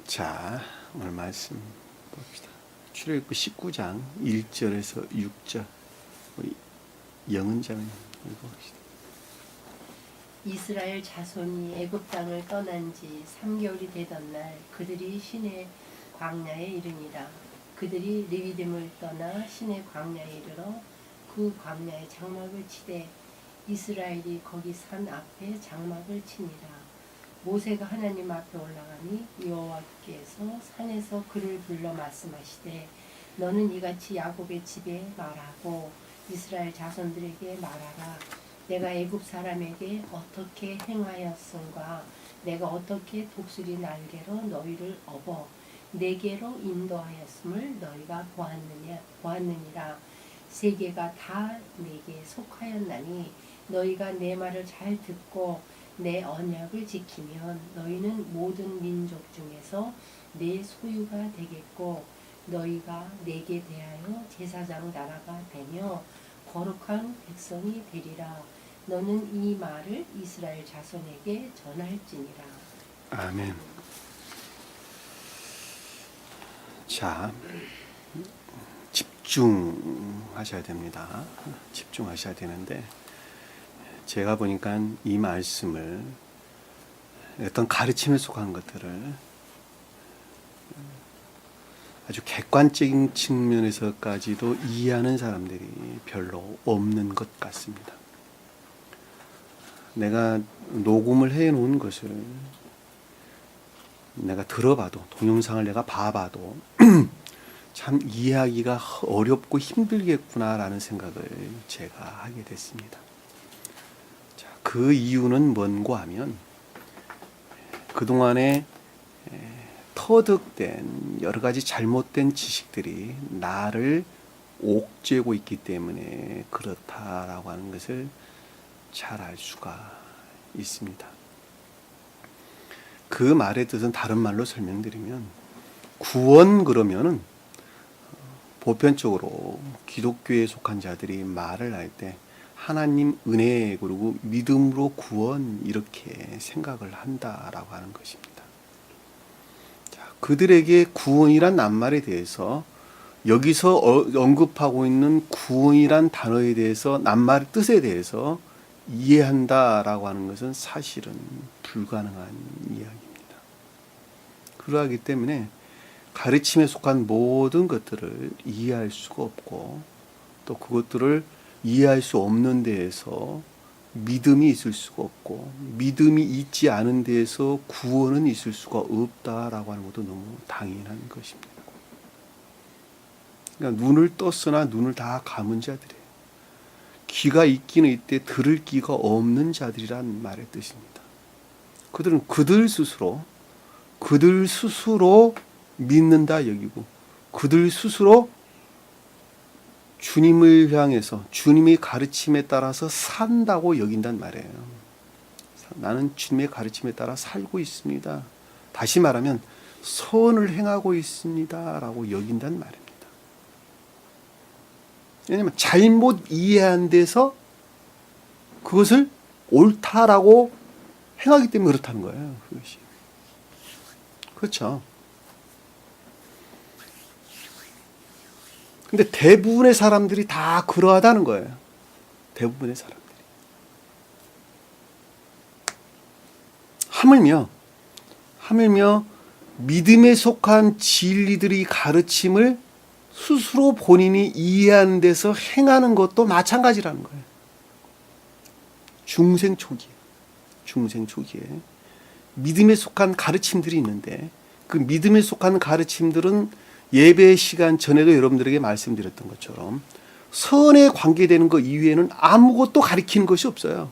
자, 오늘 말씀 봅시다. 출애굽기 19장 1절에서 6절. 우리 영은자매님 읽어봅시다. 이스라엘 자손이 애굽 땅을 떠난 지 3개월이 되던 날 그들이 시내 광야에 이르니라. 그들이 르비딤을 떠나 시내 광야에 이르러 그 광야에 장막을 치되 이스라엘이 거기 산 앞에 장막을 치니라. 모세가 하나님 앞에 올라가니 여호와께서 산에서 그를 불러 말씀하시되 너는 이같이 야곱의 집에 말하고 이스라엘 자손들에게 말하라. 내가 애굽 사람에게 어떻게 행하였음과 내가 어떻게 독수리 날개로 너희를 업어 내게로 인도하였음을 너희가 보았느니라. 세계가 다 내게 속하였나니 너희가 내 말을 잘 듣고 내 언약을 지키면 너희는 모든 민족 중에서 내 소유가 되겠고 너희가 내게 대하여 제사장 나라가 되며 거룩한 백성이 되리라. 너는 이 말을 이스라엘 자손에게 전할지니라. 아멘. 자, 집중하셔야 됩니다. 집중하셔야 되는데 제가 보니까 이 말씀을 어떤 가르침에 속한 것들을 아주 객관적인 측면에서까지도 이해하는 사람들이 별로 없는 것 같습니다. 내가 녹음을 해놓은 것을 내가 들어봐도, 동영상을 내가 봐봐도 참 이해하기가 어렵고 힘들겠구나라는 생각을 제가 하게 됐습니다. 자, 그 이유는 뭔고 하면 그동안에 터득된 여러 가지 잘못된 지식들이 나를 옥죄고 있기 때문에 그렇다라고 하는 것을 잘 알 수가 있습니다. 그 말의 뜻은 다른 말로 설명드리면 구원 그러면은 보편적으로 기독교에 속한 자들이 말을 할 때 하나님 은혜 그리고 믿음으로 구원 이렇게 생각을 한다라고 하는 것입니다. 자, 그들에게 구원이란 낱말에 대해서 여기서 언급하고 있는 구원이란 단어에 대해서 낱말의 뜻에 대해서 이해한다라고 하는 것은 사실은 불가능한 이야기입니다. 그러하기 때문에 가르침에 속한 모든 것들을 이해할 수가 없고 또 그것들을 이해할 수 없는 데에서 믿음이 있을 수가 없고 믿음이 있지 않은 데에서 구원은 있을 수가 없다라고 하는 것도 너무 당연한 것입니다. 그러니까 눈을 떴으나 눈을 다 감은 자들이에요. 귀가 있기는 있되 들을 귀가 없는 자들이란 말의 뜻입니다. 그들은 그들 스스로 믿는다 여기고 그들 스스로 주님을 향해서 주님의 가르침에 따라서 산다고 여긴단 말이에요. 나는 주님의 가르침에 따라 살고 있습니다. 다시 말하면 선을 행하고 있습니다 라고 여긴단 말입니다. 왜냐하면 잘못 이해한 데서 그것을 옳다라고 행하기 때문에 그렇다는 거예요. 그것이. 그렇죠. 근데 대부분의 사람들이 다 그러하다는 거예요. 대부분의 사람들이. 하물며 믿음에 속한 진리들의 가르침을 스스로 본인이 이해하는 데서 행하는 것도 마찬가지라는 거예요. 중생 초기에 믿음에 속한 가르침들이 있는데 그 믿음에 속한 가르침들은 예배 시간 전에도 여러분들에게 말씀드렸던 것처럼 선에 관계되는 것 이외에는 아무것도 가리키는 것이 없어요.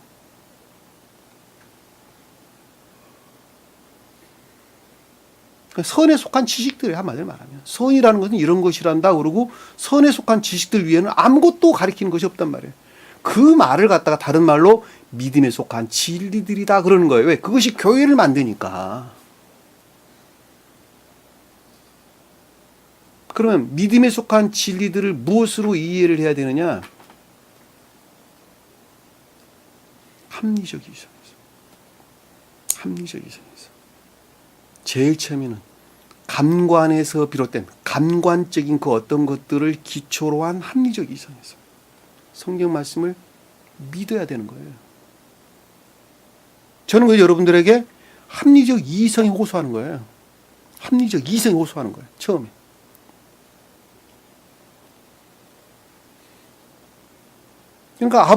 선에 속한 지식들을 한마디로 말하면 선이라는 것은 이런 것이란다 그러고 선에 속한 지식들 위에는 아무것도 가리키는 것이 없단 말이에요. 그 말을 갖다가 다른 말로 믿음에 속한 진리들이다 그러는 거예요. 왜? 그것이 교회를 만드니까. 그러면 믿음에 속한 진리들을 무엇으로 이해를 해야 되느냐? 합리적 이성에서. 제일 처음에는 감관에서 비롯된 감관적인 그 어떤 것들을 기초로 한 합리적 이성에서 성경 말씀을 믿어야 되는 거예요. 저는 그 여러분들에게 합리적 이성에 호소하는 거예요. 합리적 이성에 호소하는 거예요. 처음에. 그러니까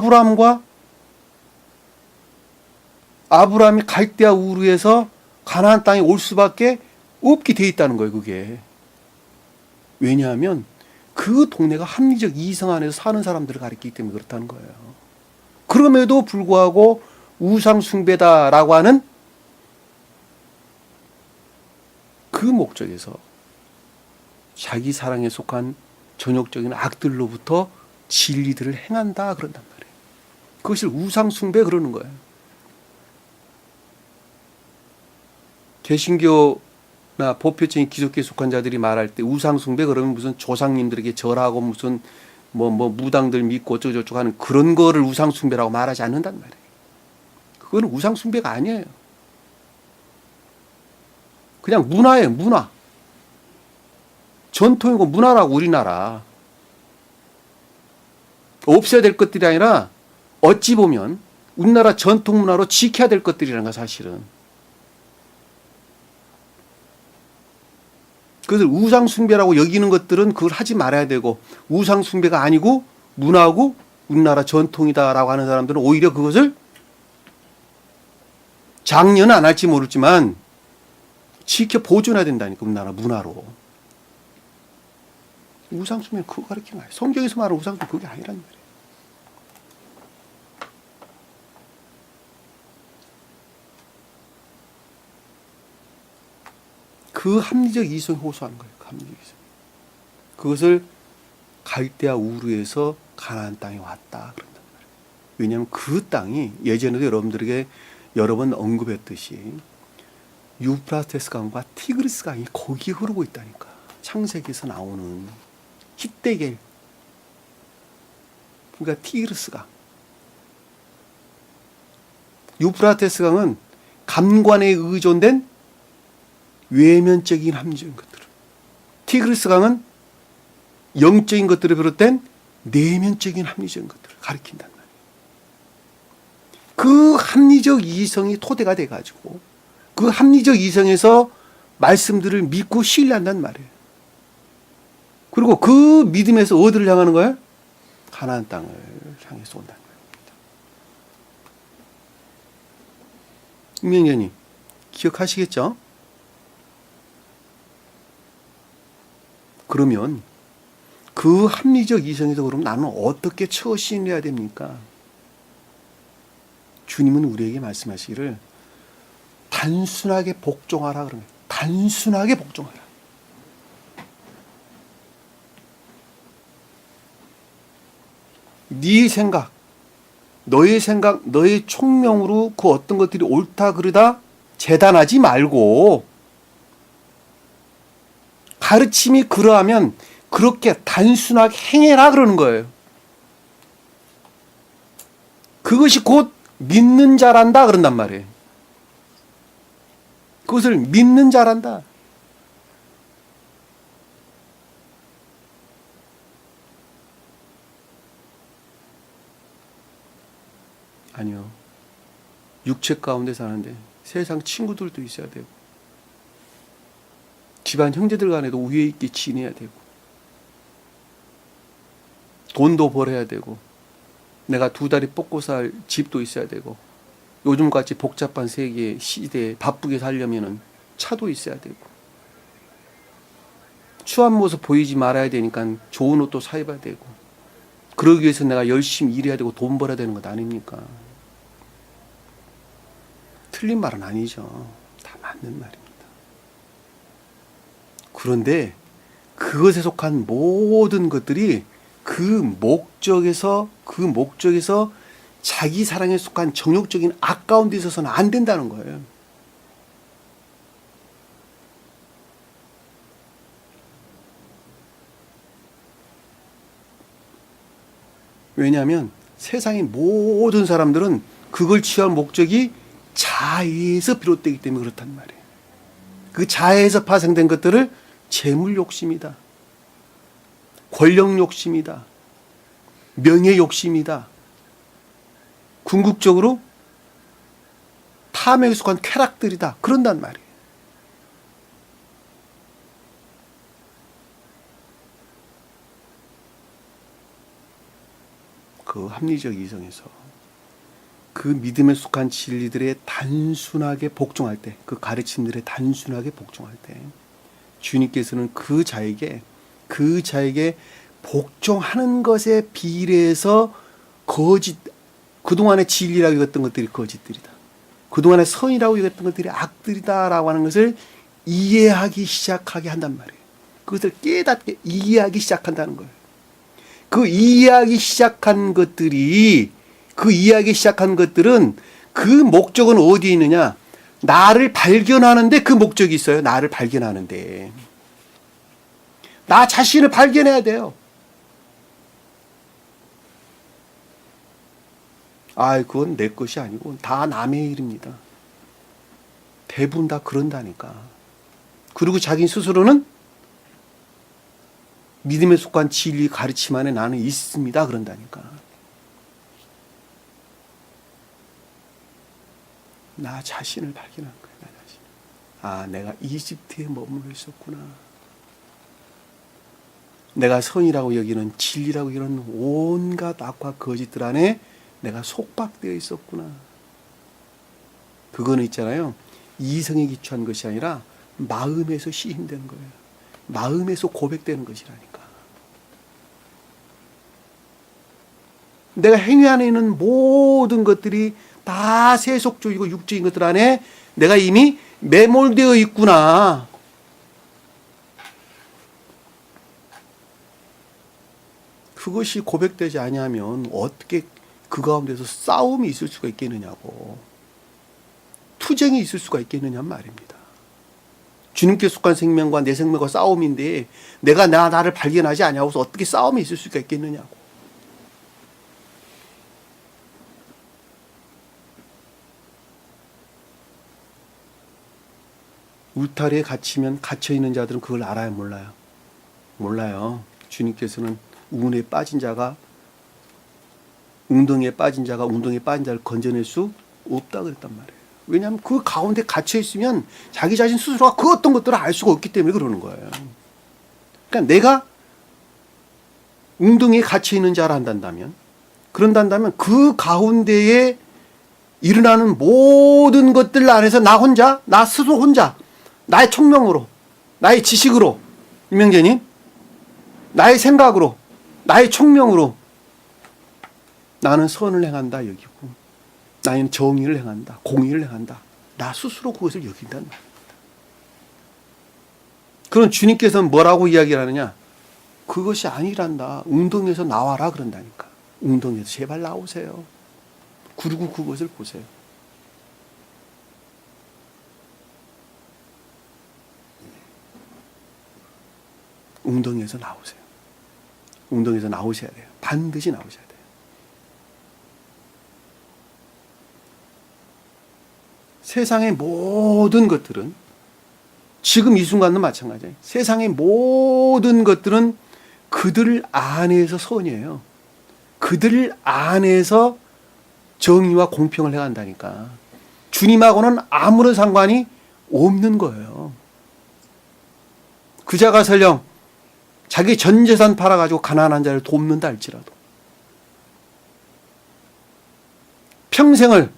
아브라함이 갈대아 우르에서 가나안 땅에 올 수밖에 없게 돼 있다는 거예요. 그게. 왜냐하면 그 동네가 합리적 이성 안에서 사는 사람들을 가리키기 때문에 그렇다는 거예요. 그럼에도 불구하고 우상 숭배다라고 하는 그 목적에서 자기 사랑에 속한 전욕적인 악들로부터 진리들을 행한다 그런단 말이에요. 그것을 우상 숭배 그러는 거예요. 개신교나 보편적인 기독교에 속한 자들이 말할 때 우상 숭배 그러면 무슨 조상님들에게 절하고 무슨 뭐 무당들 믿고 어쩌고저쩌고 하는 그런 거를 우상 숭배라고 말하지 않는단 말이에요. 그거는 우상 숭배가 아니에요. 그냥 문화예요, 문화. 전통이고 문화라고 우리나라. 없애야 될 것들이 아니라 어찌 보면 우리나라 전통 문화로 지켜야 될 것들이라는 거 사실은. 그것을 우상 숭배라고 여기는 것들은 그걸 하지 말아야 되고 우상 숭배가 아니고 문화고 우리나라 전통이다라고 하는 사람들은 오히려 그것을 장려는 안 할지 모르지만 지켜 보존해야 된다니까 우리나라 문화로. 우상 숭배는 그거 가르치는 거예요. 성경에서 말하는 우상 숭배는 그게 아니란 말이에요. 그 합리적 이성에 호소하는 거예요. 그 합리적 이성. 그것을 갈대아 우르에서 가나안 땅에 왔다 그런단 말이에요. 왜냐하면 그 땅이 예전에도 여러분들에게 여러 번 언급했듯이 유프라테스 강과 티그리스 강이 거기에 흐르고 있다니까. 창세기에서 나오는 히데겔. 그러니까 티그리스 강. 유프라테스 강은 감관에 의존된 외면적인 합리적인 것들. 티그리스 강은 영적인 것들을 비롯된 내면적인 합리적인 것들을 가리킨단 말이에요. 그 합리적 이성이 토대가 돼가지고 그 합리적 이성에서 말씀들을 믿고 신뢰한단 말이에요. 그리고 그 믿음에서 어디를 향하는 거예요? 가나안 땅을 향해서 온다는 겁니다. 임명재님 기억하시겠죠? 그러면 그 합리적 이성에서 그럼 나는 어떻게 처신해야 됩니까? 주님은 우리에게 말씀하시기를 단순하게 복종하라 그러면 단순하게 복종하라. 네 생각, 너의 총명으로 그 어떤 것들이 옳다 그르다 재단하지 말고 가르침이 그러하면 그렇게 단순하게 행해라 그러는 거예요. 그것이 곧 믿는 자란다 그런단 말이에요. 그것을 믿는 자란다. 아니요. 육체 가운데 사는데 세상 친구들도 있어야 되고 집안 형제들 간에도 우애 있게 지내야 되고 돈도 벌어야 되고 내가 두 다리 뻗고 살 집도 있어야 되고 요즘같이 복잡한 세계 시대에 바쁘게 살려면은 차도 있어야 되고 추한 모습 보이지 말아야 되니까 좋은 옷도 사 입어야 되고 그러기 위해서 내가 열심히 일해야 되고 돈 벌어야 되는 것 아닙니까? 틀린 말은 아니죠. 다 맞는 말입니다. 그런데 그것에 속한 모든 것들이 그 목적에서 자기 사랑에 속한 정욕적인 악 가운데 있어서는 안 된다는 거예요. 왜냐하면 세상의 모든 사람들은 그걸 취할 목적이 자아에서 비롯되기 때문에 그렇단 말이에요. 그 자아에서 파생된 것들을 재물 욕심이다, 권력 욕심이다, 명예 욕심이다, 궁극적으로 탐에 속한 쾌락들이다, 그런단 말이에요. 그 합리적 이성에서 그 믿음에 속한 진리들의 단순하게 복종할 때, 그 가르침들에 단순하게 복종할 때 주님께서는 그 자에게 복종하는 것에 비례해서 거짓, 그동안의 진리라고 여겼던 것들이 거짓들이다, 그동안의 선이라고 여겼던 것들이 악들이다라고 하는 것을 이해하기 시작하게 한단 말이에요. 그것을 깨닫게 이해하기 시작한다는 거예요. 그 이해하기 시작한 것들은 그 목적은 어디에 있느냐? 나를 발견하는데 그 목적이 있어요. 나를 발견하는데. 나 자신을 발견해야 돼요. 그건 내 것이 아니고 다 남의 일입니다. 대부분 다 그런다니까. 그리고 자기 스스로는 믿음에 속한 진리 가르침 안에 나는 있습니다, 그런다니까. 나 자신을 발견한 거야, 나 자신. 내가 이집트에 머물러 있었구나. 내가 선이라고 여기는, 진리라고 여기는 온갖 악과 거짓들 안에 내가 속박되어 있었구나. 그거는 있잖아요, 이성에 기초한 것이 아니라 마음에서 시인되는 거예요. 마음에서 고백되는 것이라니까. 내가 행위 안에 있는 모든 것들이 다 세속적이고 육적인 것들 안에 내가 이미 매몰되어 있구나. 그것이 고백되지 아니하면 어떻게 그 가운데서 싸움이 있을 수가 있겠느냐고, 투쟁이 있을 수가 있겠느냐 말입니다. 주님께 속한 생명과 내 생명과 싸움인데 내가 나를 발견하지 아니하고서 어떻게 싸움이 있을 수가 있겠느냐고. 울타리에 갇혀있는 자들은 그걸 알아요, 몰라요? 몰라요. 주님께서는 우운에 빠진 자가, 웅덩이에 빠진 자가 웅덩이에 빠진 자를 건져낼 수 없다 그랬단 말이에요. 왜냐하면 그 가운데 갇혀있으면 자기 자신 스스로가 그 어떤 것들을 알 수가 없기 때문에 그러는 거예요. 그러니까 내가 웅덩이에 갇혀있는 자라 한다면, 그런다면 그 가운데에 일어나는 모든 것들 안에서 나 혼자, 나 스스로 혼자, 나의 총명으로, 나의 지식으로, 이명재님, 나의 생각으로, 나의 총명으로 나는 선을 행한다 여기고, 나는 정의를 행한다, 공의를 행한다, 나 스스로 그것을 여긴단 말이야. 그럼 주님께서는 뭐라고 이야기를 하느냐? 그것이 아니란다. 웅덩이에서 나와라 그런다니까. 웅덩이에서 제발 나오세요. 그리고 그것을 보세요. 웅덩이에서 나오세요. 웅덩이에서 나오셔야 돼요. 반드시 나오셔야 돼요. 세상의 모든 것들은, 지금 이 순간도 마찬가지예요. 세상의 모든 것들은 그들 안에서 선이에요. 그들 안에서 정의와 공평을 해간다니까. 주님하고는 아무런 상관이 없는 거예요. 그자가 설령 자기 전 재산 팔아가지고 가난한 자를 돕는다 할지라도, 평생을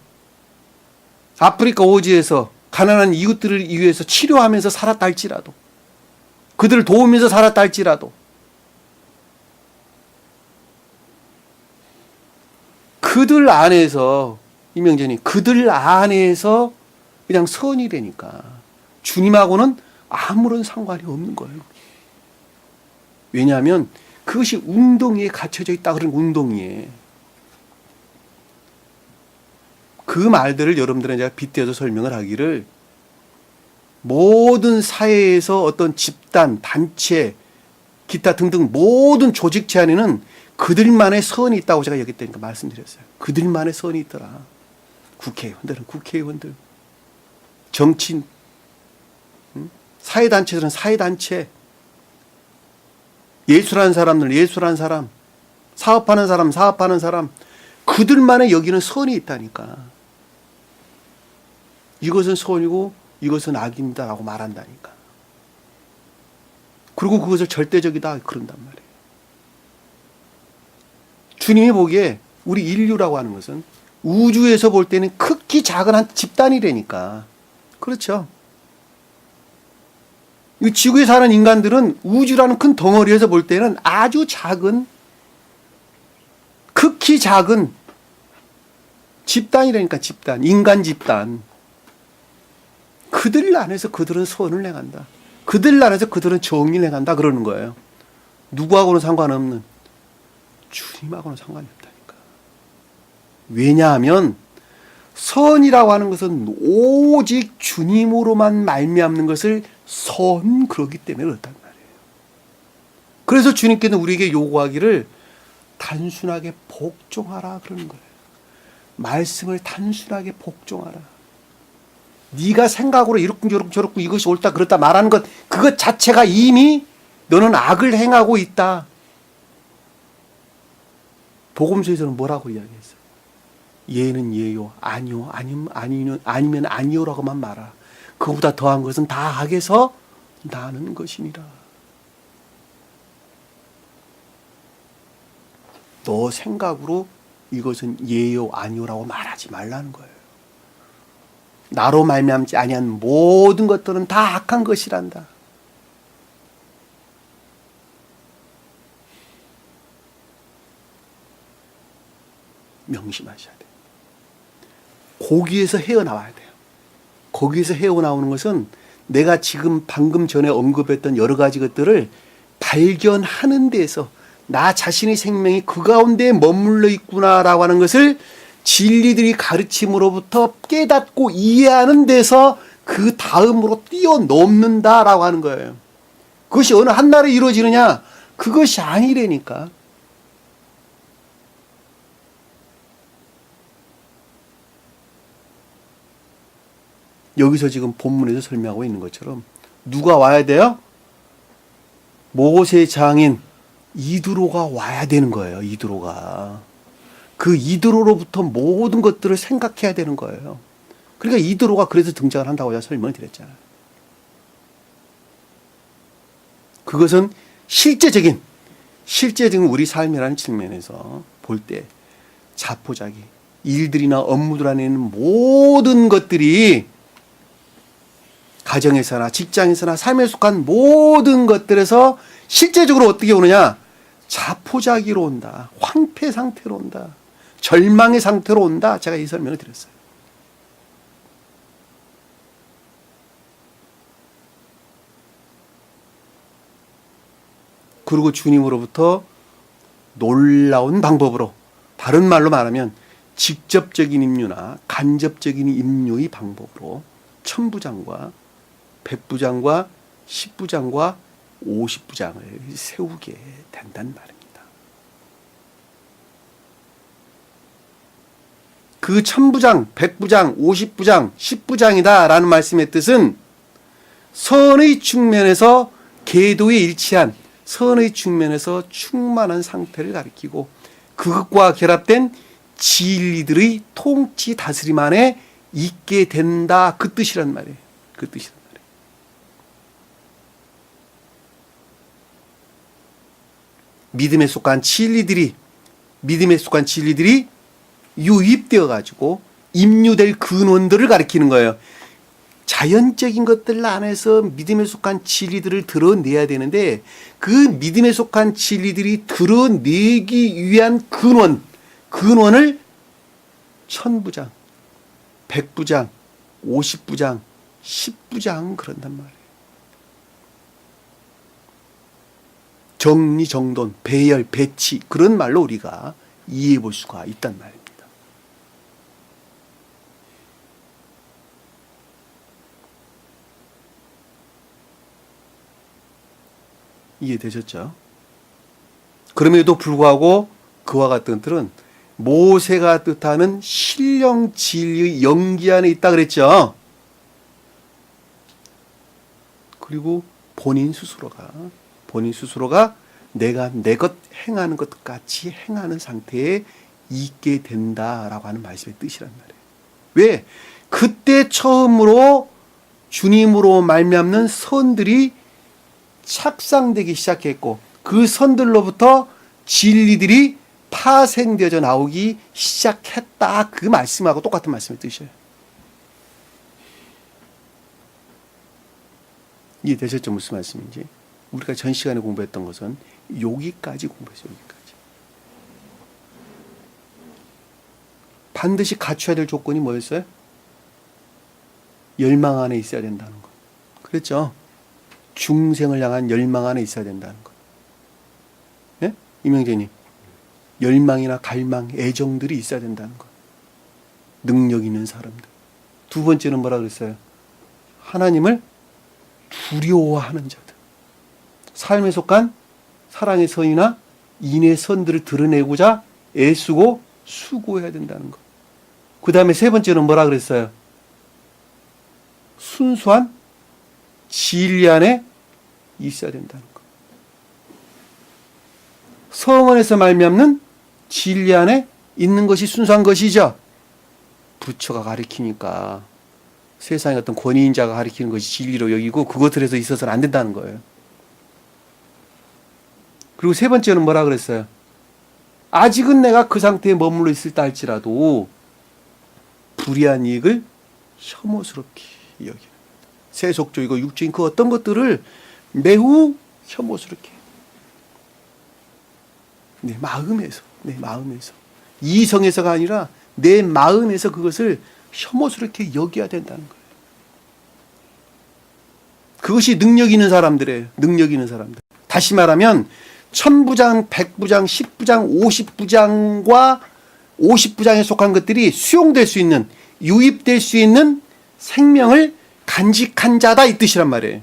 아프리카 오지에서 가난한 이웃들을 위해서 치료하면서 살았다 할지라도, 그들을 도우면서 살았다 할지라도, 그들 안에서, 이명재님, 그들 안에서 그냥 선이 되니까 주님하고는 아무런 상관이 없는 거예요. 왜냐하면 그것이 웅덩이에 갇혀져 있다 그런, 웅덩이에. 그 말들을 여러분들은 제가 빗대어서 설명을 하기를, 모든 사회에서 어떤 집단, 단체, 기타 등등 모든 조직체 안에는 그들만의 선이 있다고 제가 여기 때니까 말씀드렸어요. 그들만의 선이 있더라. 국회의원들은 국회의원들, 정치인, 사회단체들은 사회단체, 예술하는 사람들 예술하는 사람, 사업하는 사람 사업하는 사람, 그들만의 여기는 선이 있다니까. 이것은 선이고 이것은 악입니다 라고 말한다니까. 그리고 그것을 절대적이다 그런단 말이에요. 주님이 보기에 우리 인류라고 하는 것은 우주에서 볼 때는 극히 작은 한 집단이라니까. 그렇죠. 이 지구에 사는 인간들은 우주라는 큰 덩어리에서 볼 때는 아주 작은, 극히 작은 집단이라니까. 집단, 인간 집단. 그들 안에서 그들은 선을 행한다. 그들 안에서 그들은 정의를 행한다 그러는 거예요. 누구하고는 상관없는, 주님하고는 상관이 없다니까. 왜냐하면 선이라고 하는 것은 오직 주님으로만 말미암는 것을 선 그러기 때문에 그렇단 말이에요. 그래서 주님께는 우리에게 요구하기를 단순하게 복종하라 그러는 거예요. 말씀을 단순하게 복종하라. 네가 생각으로 이렇고 저렇고 저렇고 이것이 옳다 그렇다 말하는 것, 그것 자체가 이미 너는 악을 행하고 있다. 복음서에서는 뭐라고 이야기했어요? 예는 예요, 아니요, 아니면 아니요라고만 말하라. 그보다 더한 것은 다 악에서 나는 것이니라. 너 생각으로 이것은 예요, 아니요라고 말하지 말라는 거예요. 나로 말미암지 아니한 모든 것들은 다 악한 것이란다. 명심하셔야 돼요. 거기에서 헤어나와야 돼요. 거기에서 헤어나오는 것은 내가 지금 방금 전에 언급했던 여러 가지 것들을 발견하는 데에서 나 자신의 생명이 그 가운데 머물러 있구나라고 하는 것을 진리들이 가르침으로부터 깨닫고 이해하는 데서 그 다음으로 뛰어넘는다라고 하는 거예요. 그것이 어느 한날에 이루어지느냐? 그것이 아니라니까. 여기서 지금 본문에서 설명하고 있는 것처럼 누가 와야 돼요? 모세 장인 이드로가 와야 되는 거예요. 이드로가. 그 이드로로부터 모든 것들을 생각해야 되는 거예요. 그러니까 이드로가 그래서 등장을 한다고 제가 설명을 드렸잖아요. 그것은 실제적인 우리 삶이라는 측면에서 볼 때 자포자기, 일들이나 업무들 안에 있는 모든 것들이 가정에서나 직장에서나 삶에 속한 모든 것들에서 실제적으로 어떻게 오느냐? 자포자기로 온다. 황폐 상태로 온다. 절망의 상태로 온다. 제가 이 설명을 드렸어요. 그리고 주님으로부터 놀라운 방법으로, 다른 말로 말하면 직접적인 임류나 간접적인 임류의 방법으로 천부장과 백부장과 십부장과 50부장을 세우게 된단 말입니다. 그 천부장, 백부장, 50부장, 10부장이다 라는 말씀의 뜻은 선의 측면에서 계도에 일치한 선의 측면에서 충만한 상태를 가리키고 그것과 결합된 진리들의 통치 다스림 안에 있게 된다. 그 뜻이란 말이에요. 그 뜻이란 말이에요. 믿음에 속한 진리들이 유입되어 가지고 임류될 근원들을 가리키는 거예요. 자연적인 것들 안에서 믿음에 속한 진리들을 드러내야 되는데 그 믿음에 속한 진리들이 드러내기 위한 근원을 천부장, 백부장, 50부장, 10부장 그런단 말이에요. 정리정돈, 배열, 배치 그런 말로 우리가 이해해 볼 수가 있단 말입니다. 이해되셨죠? 그럼에도 불구하고 그와 같은 뜻은 모세가 뜻하는 신령 진리의 영기 안에 있다 그랬죠. 그리고 본인 스스로가 내가 내 것 행하는 것 같이 행하는 상태에 있게 된다라고 하는 말씀의 뜻이란 말이에요. 왜? 그때 처음으로 주님으로 말미암는 선들이 착상되기 시작했고 그 선들로부터 진리들이 파생되어져 나오기 시작했다. 그 말씀하고 똑같은 말씀의 뜻이에요. 이해되셨죠? 무슨 말씀인지? 우리가 전 시간에 공부했던 것은 여기까지 공부했어요. 여기까지. 반드시 갖춰야 될 조건이 뭐였어요? 열망 안에 있어야 된다는 것. 그랬죠? 중생을 향한 열망 안에 있어야 된다는 것. 네? 이명재님. 열망이나 갈망, 애정들이 있어야 된다는 것. 능력 있는 사람들. 두 번째는 뭐라 그랬어요? 하나님을 두려워하는 자들. 삶에 속한 사랑의 선이나 인의 선들을 드러내고자 애쓰고 수고해야 된다는 것. 그 다음에 세 번째는 뭐라 그랬어요? 순수한 진리 안에 있어야 된다는 것. 성언에서 말미암는 진리 안에 있는 것이 순수한 것이죠. 부처가 가리키니까 세상의 어떤 권위인자가 가리키는 것이 진리로 여기고 그것들에서 있어서는 안 된다는 거예요. 그리고 세 번째는 뭐라 그랬어요? 아직은 내가 그 상태에 머물러 있을다 할지라도 불의한 이익을 혐오스럽게 여기는 세속적이고 육적인 그 어떤 것들을 매우 혐오스럽게 내 마음에서 이성에서가 아니라 내 마음에서 그것을 혐오스럽게 여겨야 된다는 거예요. 그것이 능력 있는 사람들이에요. 능력 있는 사람들. 다시 말하면 1000부장, 100부장, 10부장, 50부장과 50부장에 속한 것들이 수용될 수 있는, 유입될 수 있는 생명을 간직한 자다 이 뜻이란 말이에요.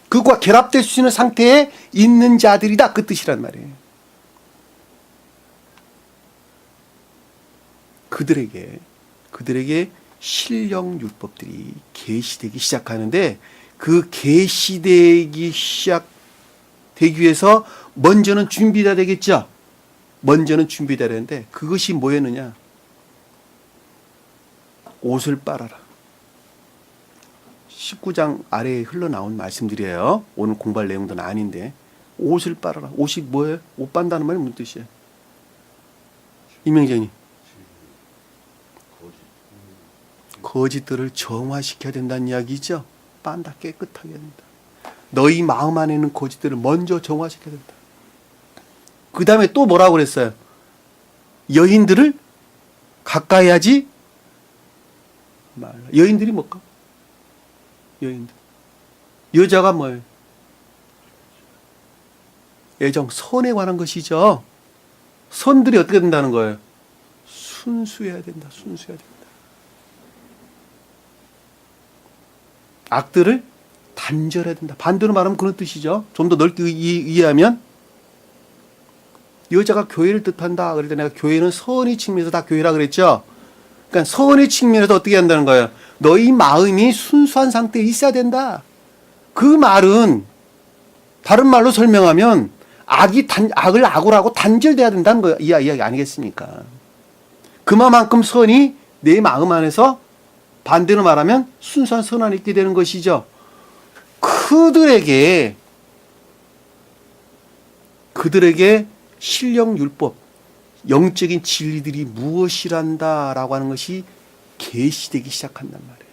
그것과 결합될 수 있는 상태에 있는 자들이다 그 뜻이란 말이에요. 그들에게 신령 율법들이 계시되기 시작하는데 그 계시되기 시작되기 위해서 먼저는 준비돼야 되겠죠. 먼저는 준비돼야 되는데 그것이 뭐였느냐? 옷을 빨아라. 19장 아래에 흘러나온 말씀들이에요. 오늘 공부할 내용도 아닌데 옷을 빨아라. 옷이 뭐예요? 옷 빤다는 말이 무슨 뜻이에요? 이명재님. 거짓들을 정화시켜야 된다는 이야기죠. 빤다 깨끗하게 된다. 너희 마음 안에 있는 거짓들을 먼저 정화시켜야 된다. 그 다음에 또 뭐라고 그랬어요? 여인들을 가까이 하지 말라. 여인들이 뭘까? 여인들. 여자가 뭐예요? 애정, 선에 관한 것이죠. 선들이 어떻게 된다는 거예요? 순수해야 된다. 순수해야 된다. 악들을 단절해야 된다. 반대로 말하면 그런 뜻이죠. 좀 더 넓게 이해하면 여자가 교회를 뜻한다. 그럴 때 내가 교회는 선의 측면에서 다 교회라 그랬죠. 그러니까 선의 측면에서 어떻게 한다는 거예요? 너희 마음이 순수한 상태에 있어야 된다. 그 말은 다른 말로 설명하면 악을 악으로 하고 단절돼야 된다는 거 이야기 아니겠습니까? 그만큼 선이 내 마음 안에서 반대로 말하면 순수한 선 안에 있게 되는 것이죠. 그들에게 신령 율법, 영적인 진리들이 무엇이란다라고 하는 것이 계시되기 시작한단 말이에요.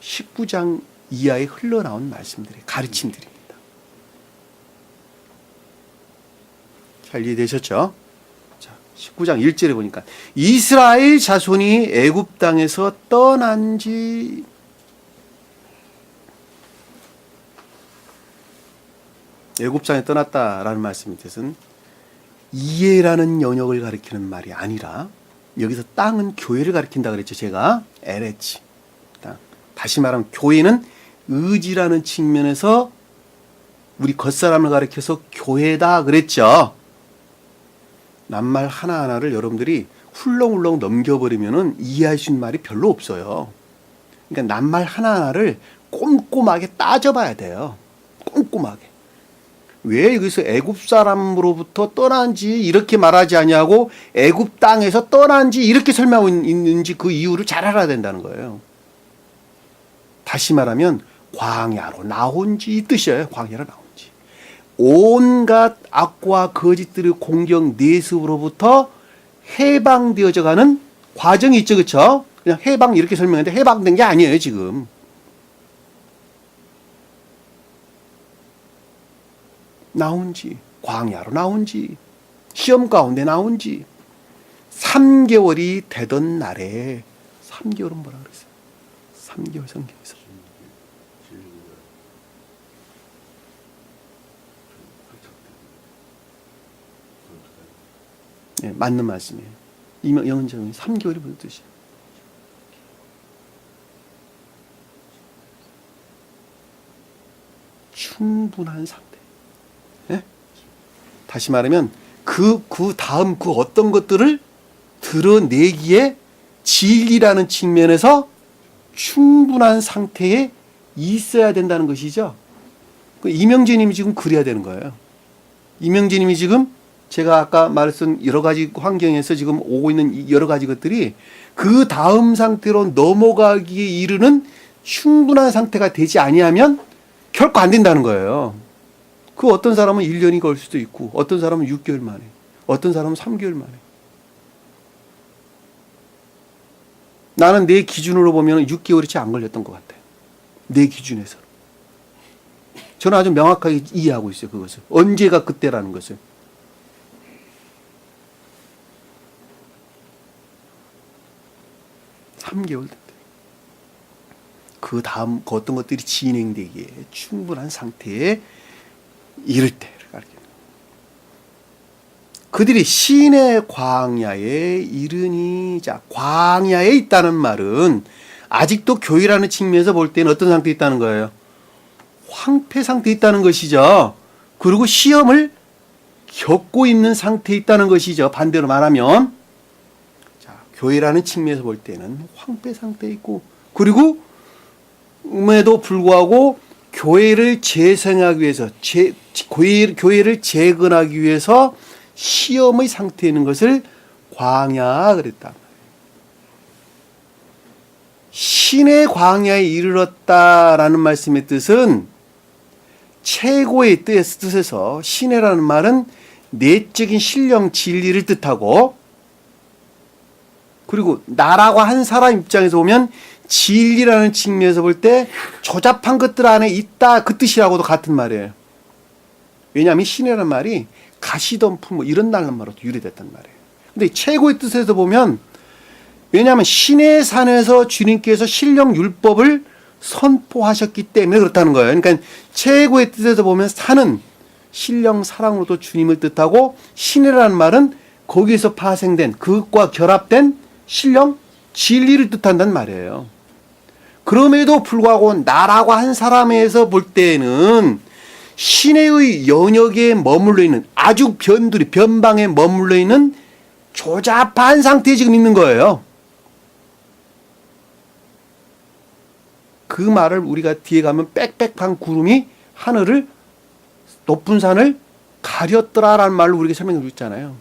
19장 이하에 흘러나온 말씀들이 가르침들입니다. 잘 이해되셨죠? 자, 19장 1절에 보니까 이스라엘 자손이 애굽 땅에서 떠난 지 애굽 땅에 떠났다라는 말씀의 뜻은 이해라는 영역을 가리키는 말이 아니라 여기서 땅은 교회를 가리킨다 그랬죠. 제가 에레치 땅. 다시 말하면 교회는 의지라는 측면에서 우리 겉사람을 가리켜서 교회다 그랬죠. 낱말 하나하나를 여러분들이 훌렁훌렁 넘겨버리면은 이해할 수 있는 말이 별로 없어요. 그러니까 낱말 하나하나를 꼼꼼하게 따져봐야 돼요. 꼼꼼하게. 왜 여기서 애굽 사람으로부터 떠난지 이렇게 말하지 아니하고 애굽 땅에서 떠난지 이렇게 설명하고 있는지 그 이유를 잘 알아야 된다는 거예요. 다시 말하면 광야로 나온지 이 뜻이에요. 광야로 나온지. 온갖 악과 거짓들의 공격 내습으로부터 해방되어져 가는 과정이 있죠. 그렇죠? 그냥 해방 이렇게 설명했는데 해방된 게 아니에요. 지금. 나온지, 광야로 나온지, 시험 가운데 나온지 3개월이 되던 날에 3개월은 뭐라 그랬어요? 3개월 성경에서 네, 맞는 말씀이에요. 영은정이 3개월이 무슨 뜻이에요? 충분한 상태. 네? 다시 말하면 그 다음 그 어떤 것들을 드러내기에 진리라는 측면에서 충분한 상태에 있어야 된다는 것이죠. 이명재님이 지금 그래야 되는 거예요. 이명재님이 지금 제가 아까 말했던 여러 가지 환경에서 지금 오고 있는 여러 가지 것들이 그 다음 상태로 넘어가기에 이르는 충분한 상태가 되지 아니하면 결코 안 된다는 거예요. 그 어떤 사람은 1년이 걸 수도 있고 어떤 사람은 6개월 만에 어떤 사람은 3개월 만에. 나는 내 기준으로 보면 6개월이 채 안 걸렸던 것 같아요. 내 기준에서. 저는 아주 명확하게 이해하고 있어요. 그것을. 언제가 그때라는 것을. (3개월) 됐대. 그 다음 어떤 것들이 진행되기에 충분한 상태에 이를 때 그들이 시내 광야에 이르니. 자, 광야에 있다는 말은 아직도 교회라는 측면에서 볼 때는 어떤 상태에 있다는 거예요? 황폐 상태에 있다는 것이죠. 그리고 시험을 겪고 있는 상태에 있다는 것이죠. 반대로 말하면 자, 교회라는 측면에서 볼 때는 황폐 상태에 있고 그리고 음에도 불구하고 교회를 재생하기 위해서 교회를 재건하기 위해서 시험의 상태에 있는 것을 광야 그랬다. 신의 광야에 이르렀다라는 말씀의 뜻은 최고의 뜻에서 신의라는 말은 내적인 신령 진리를 뜻하고 그리고 나라고 한 사람 입장에서 보면 진리라는 측면에서 볼 때 조잡한 것들 안에 있다 그 뜻이라고도 같은 말이에요. 왜냐하면 신이라는 말이 가시덤프 뭐 이런 말로도 유래됐단 말이에요. 근데 최고의 뜻에서 보면 왜냐하면 신의 산에서 주님께서 신령 율법을 선포하셨기 때문에 그렇다는 거예요. 그러니까 최고의 뜻에서 보면 산은 신령 사랑으로도 주님을 뜻하고 신이라는 말은 거기에서 파생된 그것과 결합된 신령 진리를 뜻한단 말이에요. 그럼에도 불구하고 나라고 한 사람에서 볼 때는 신의 영역에 머물러 있는 아주 변방에 머물러 있는 조잡한 상태에 지금 있는 거예요. 그 말을 우리가 뒤에 가면 빽빽한 구름이 하늘을 높은 산을 가렸더라라는 말로 우리가 설명해 주고 있잖아요.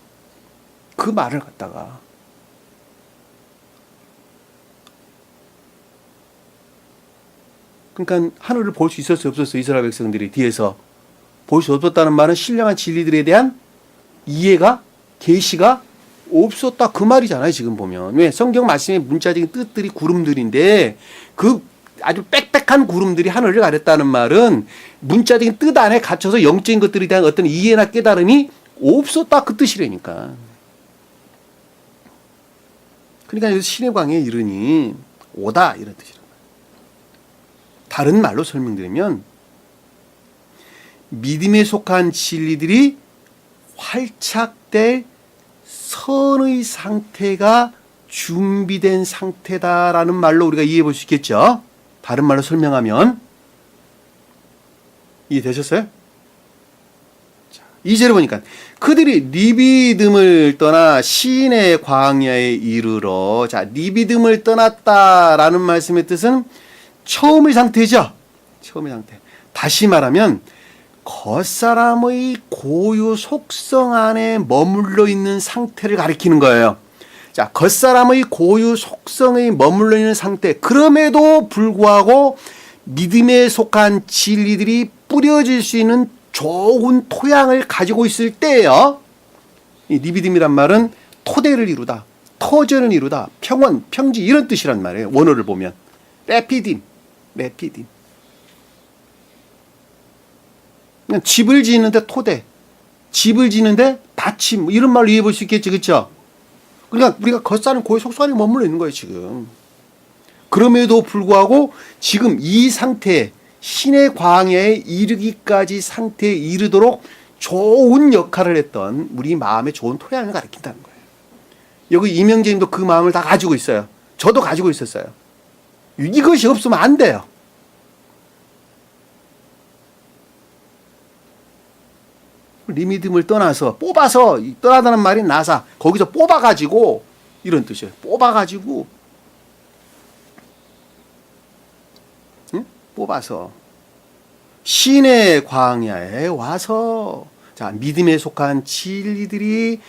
그 말을 갖다가 그러니까 하늘을 볼 수 있었어요, 없었어요? 이스라엘 백성들이 뒤에서 볼 수 없었다는 말은 신령한 진리들에 대한 이해가 계시가 없었다 그 말이잖아요. 지금 보면 왜 성경 말씀의 문자적인 뜻들이 구름들인데 그 아주 빽빽한 구름들이 하늘을 가렸다는 말은 문자적인 뜻 안에 갇혀서 영적인 것들에 대한 어떤 이해나 깨달음이 없었다 그 뜻이라니까. 그러니까 여기서 신의 광야에 이르니 오다 이런 뜻이란 말이에요. 다른 말로 설명드리면 믿음에 속한 진리들이 활착될 선의 상태가 준비된 상태다라는 말로 우리가 이해해 볼 수 있겠죠. 다른 말로 설명하면 이해되셨어요? 자, 2절에 보니까 그들이 리비딤을 떠나 시내 광야에 이르러 자 리비딤을 떠났다라는 말씀의 뜻은 처음의 상태죠. 처음의 상태. 다시 말하면 겉사람의 고유 속성 안에 머물러 있는 상태를 가리키는 거예요. 자, 겉사람의 고유 속성에 머물러 있는 상태. 그럼에도 불구하고 믿음에 속한 진리들이 뿌려질 수 있는 좋은 토양을 가지고 있을 때예요. 이 리비딤이란 말은 토대를 이루다, 터전을 이루다, 평원, 평지 이런 뜻이란 말이에요. 원어를 보면 레피딤. 그냥 집을 지는데 토대, 집을 지는데 밭이 뭐 이런 말로 이해해 볼 수 있겠지, 그렇죠? 그러니까 우리가 겉사는 고유 속성 안에 머물러 있는 거예요, 지금. 그럼에도 불구하고 지금 이 상태, 신의 광야에 이르기까지 상태에 이르도록 좋은 역할을 했던 우리 마음의 좋은 토양을 가리킨다는 거예요. 여기 이명재님도 그 마음을 다 가지고 있어요. 저도 가지고 있었어요. 이것이 없으면 안 돼요. 리미듬을 떠나서 뽑아서 떠나다는 말이 나사 거기서 뽑아가지고 이런 뜻이에요. 뽑아가지고 응? 뽑아서 신의 광야에 와서 자 믿음에 속한 진리들이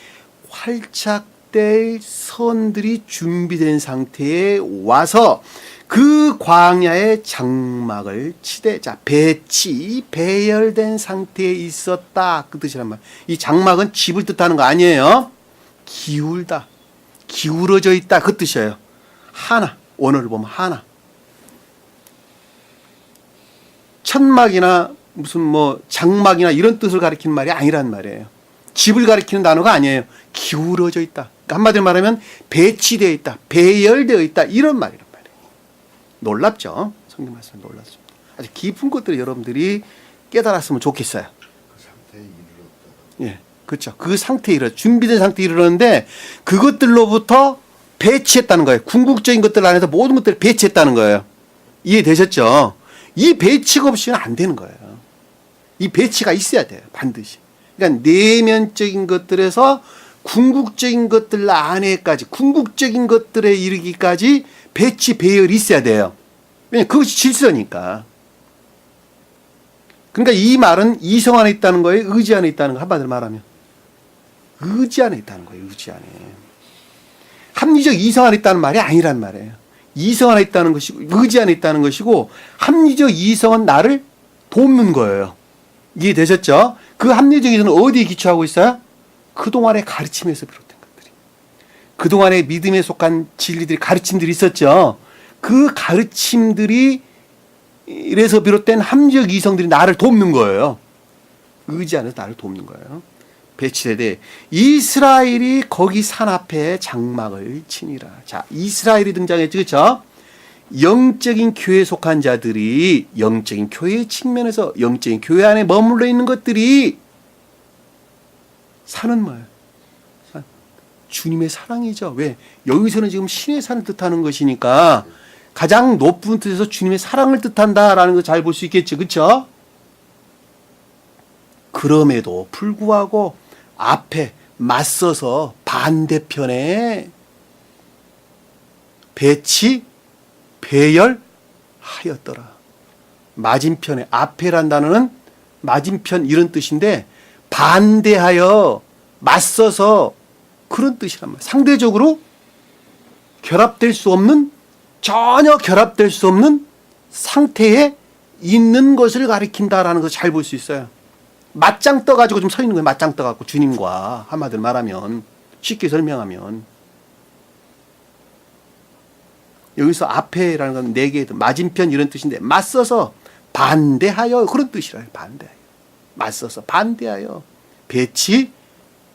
활착될 선들이 준비된 상태에 와서 그 광야의 장막을 치되 자 배치 배열된 상태에 있었다 그 뜻이란 말. 이 장막은 집을 뜻하는 거 아니에요. 기울다, 기울어져 있다 그 뜻이에요. 하나 원어를 보면 하나. 천막이나 무슨 뭐 장막이나 이런 뜻을 가리키는 말이 아니란 말이에요. 집을 가리키는 단어가 아니에요. 기울어져 있다. 그러니까 한마디로 말하면 배치되어 있다, 배열되어 있다 이런 말이란 말이에요. 놀랍죠? 성경 말씀 놀랍습니다. 아주 깊은 것들을 여러분들이 깨달았으면 좋겠어요. 그 상태에 이르렀다. 예, 그렇죠. 그 상태에 이르 준비된 상태에 이르렀는데 그것들로부터 배치했다는 거예요. 궁극적인 것들 안에서 모든 것들을 배치했다는 거예요. 이해되셨죠? 이 배치가 없이는 안 되는 거예요. 이 배치가 있어야 돼요. 반드시. 그러니까 내면적인 것들에서 궁극적인 것들 안에까지 궁극적인 것들에 이르기까지 배치 배열이 있어야 돼요. 왜냐하면 그것이 질서니까. 그러니까 이 말은 이성 안에 있다는 거예요. 의지 안에 있다는 거 한마디로 말하면 의지 안에 있다는 거예요. 의지 안에. 합리적 이성 안에 있다는 말이 아니란 말이에요. 이성 안에 있다는 것이고 의지 안에 있다는 것이고 합리적 이성은 나를 돕는 거예요. 이해되셨죠? 그 합리적 이성은 어디에 기초하고 있어요? 그동안의 가르침에서 비롯된 것들이. 그동안의 믿음에 속한 진리들이 가르침들이 있었죠. 그 가르침들이 이래서 비롯된 합리적 이성들이 나를 돕는 거예요. 의지 안에서 나를 돕는 거예요. 배치되되 이스라엘이 거기 산 앞에 장막을 치니라. 자, 이스라엘이 등장했죠. 그렇죠? 영적인 교회에 속한 자들이 영적인 교회의 측면에서 영적인 교회 안에 머물러 있는 것들이 산은 뭐예요? 산. 주님의 사랑이죠. 왜? 여기서는 지금 신의 산을 뜻하는 것이니까 가장 높은 뜻에서 주님의 사랑을 뜻한다라는 거 잘 볼 수 있겠죠. 그렇죠? 그럼에도 불구하고 앞에 맞서서 반대편에 배치 배열하였더라. 맞은편에 앞에란 단어는 맞은편 이런 뜻인데 반대하여 맞서서 그런 뜻이란 말이에요. 상대적으로 결합될 수 없는 전혀 결합될 수 없는 상태에 있는 것을 가리킨다라는 것을 잘 볼 수 있어요. 맞짱 떠가지고 좀 서 있는 거예요. 맞짱 떠갖고 주님과 한마디로 말하면 쉽게 설명하면 여기서 앞에라는 건 네 개의 맞은편 이런 뜻인데 맞서서 반대하여 그런 뜻이라요. 반대하여 맞서서 반대하여 배치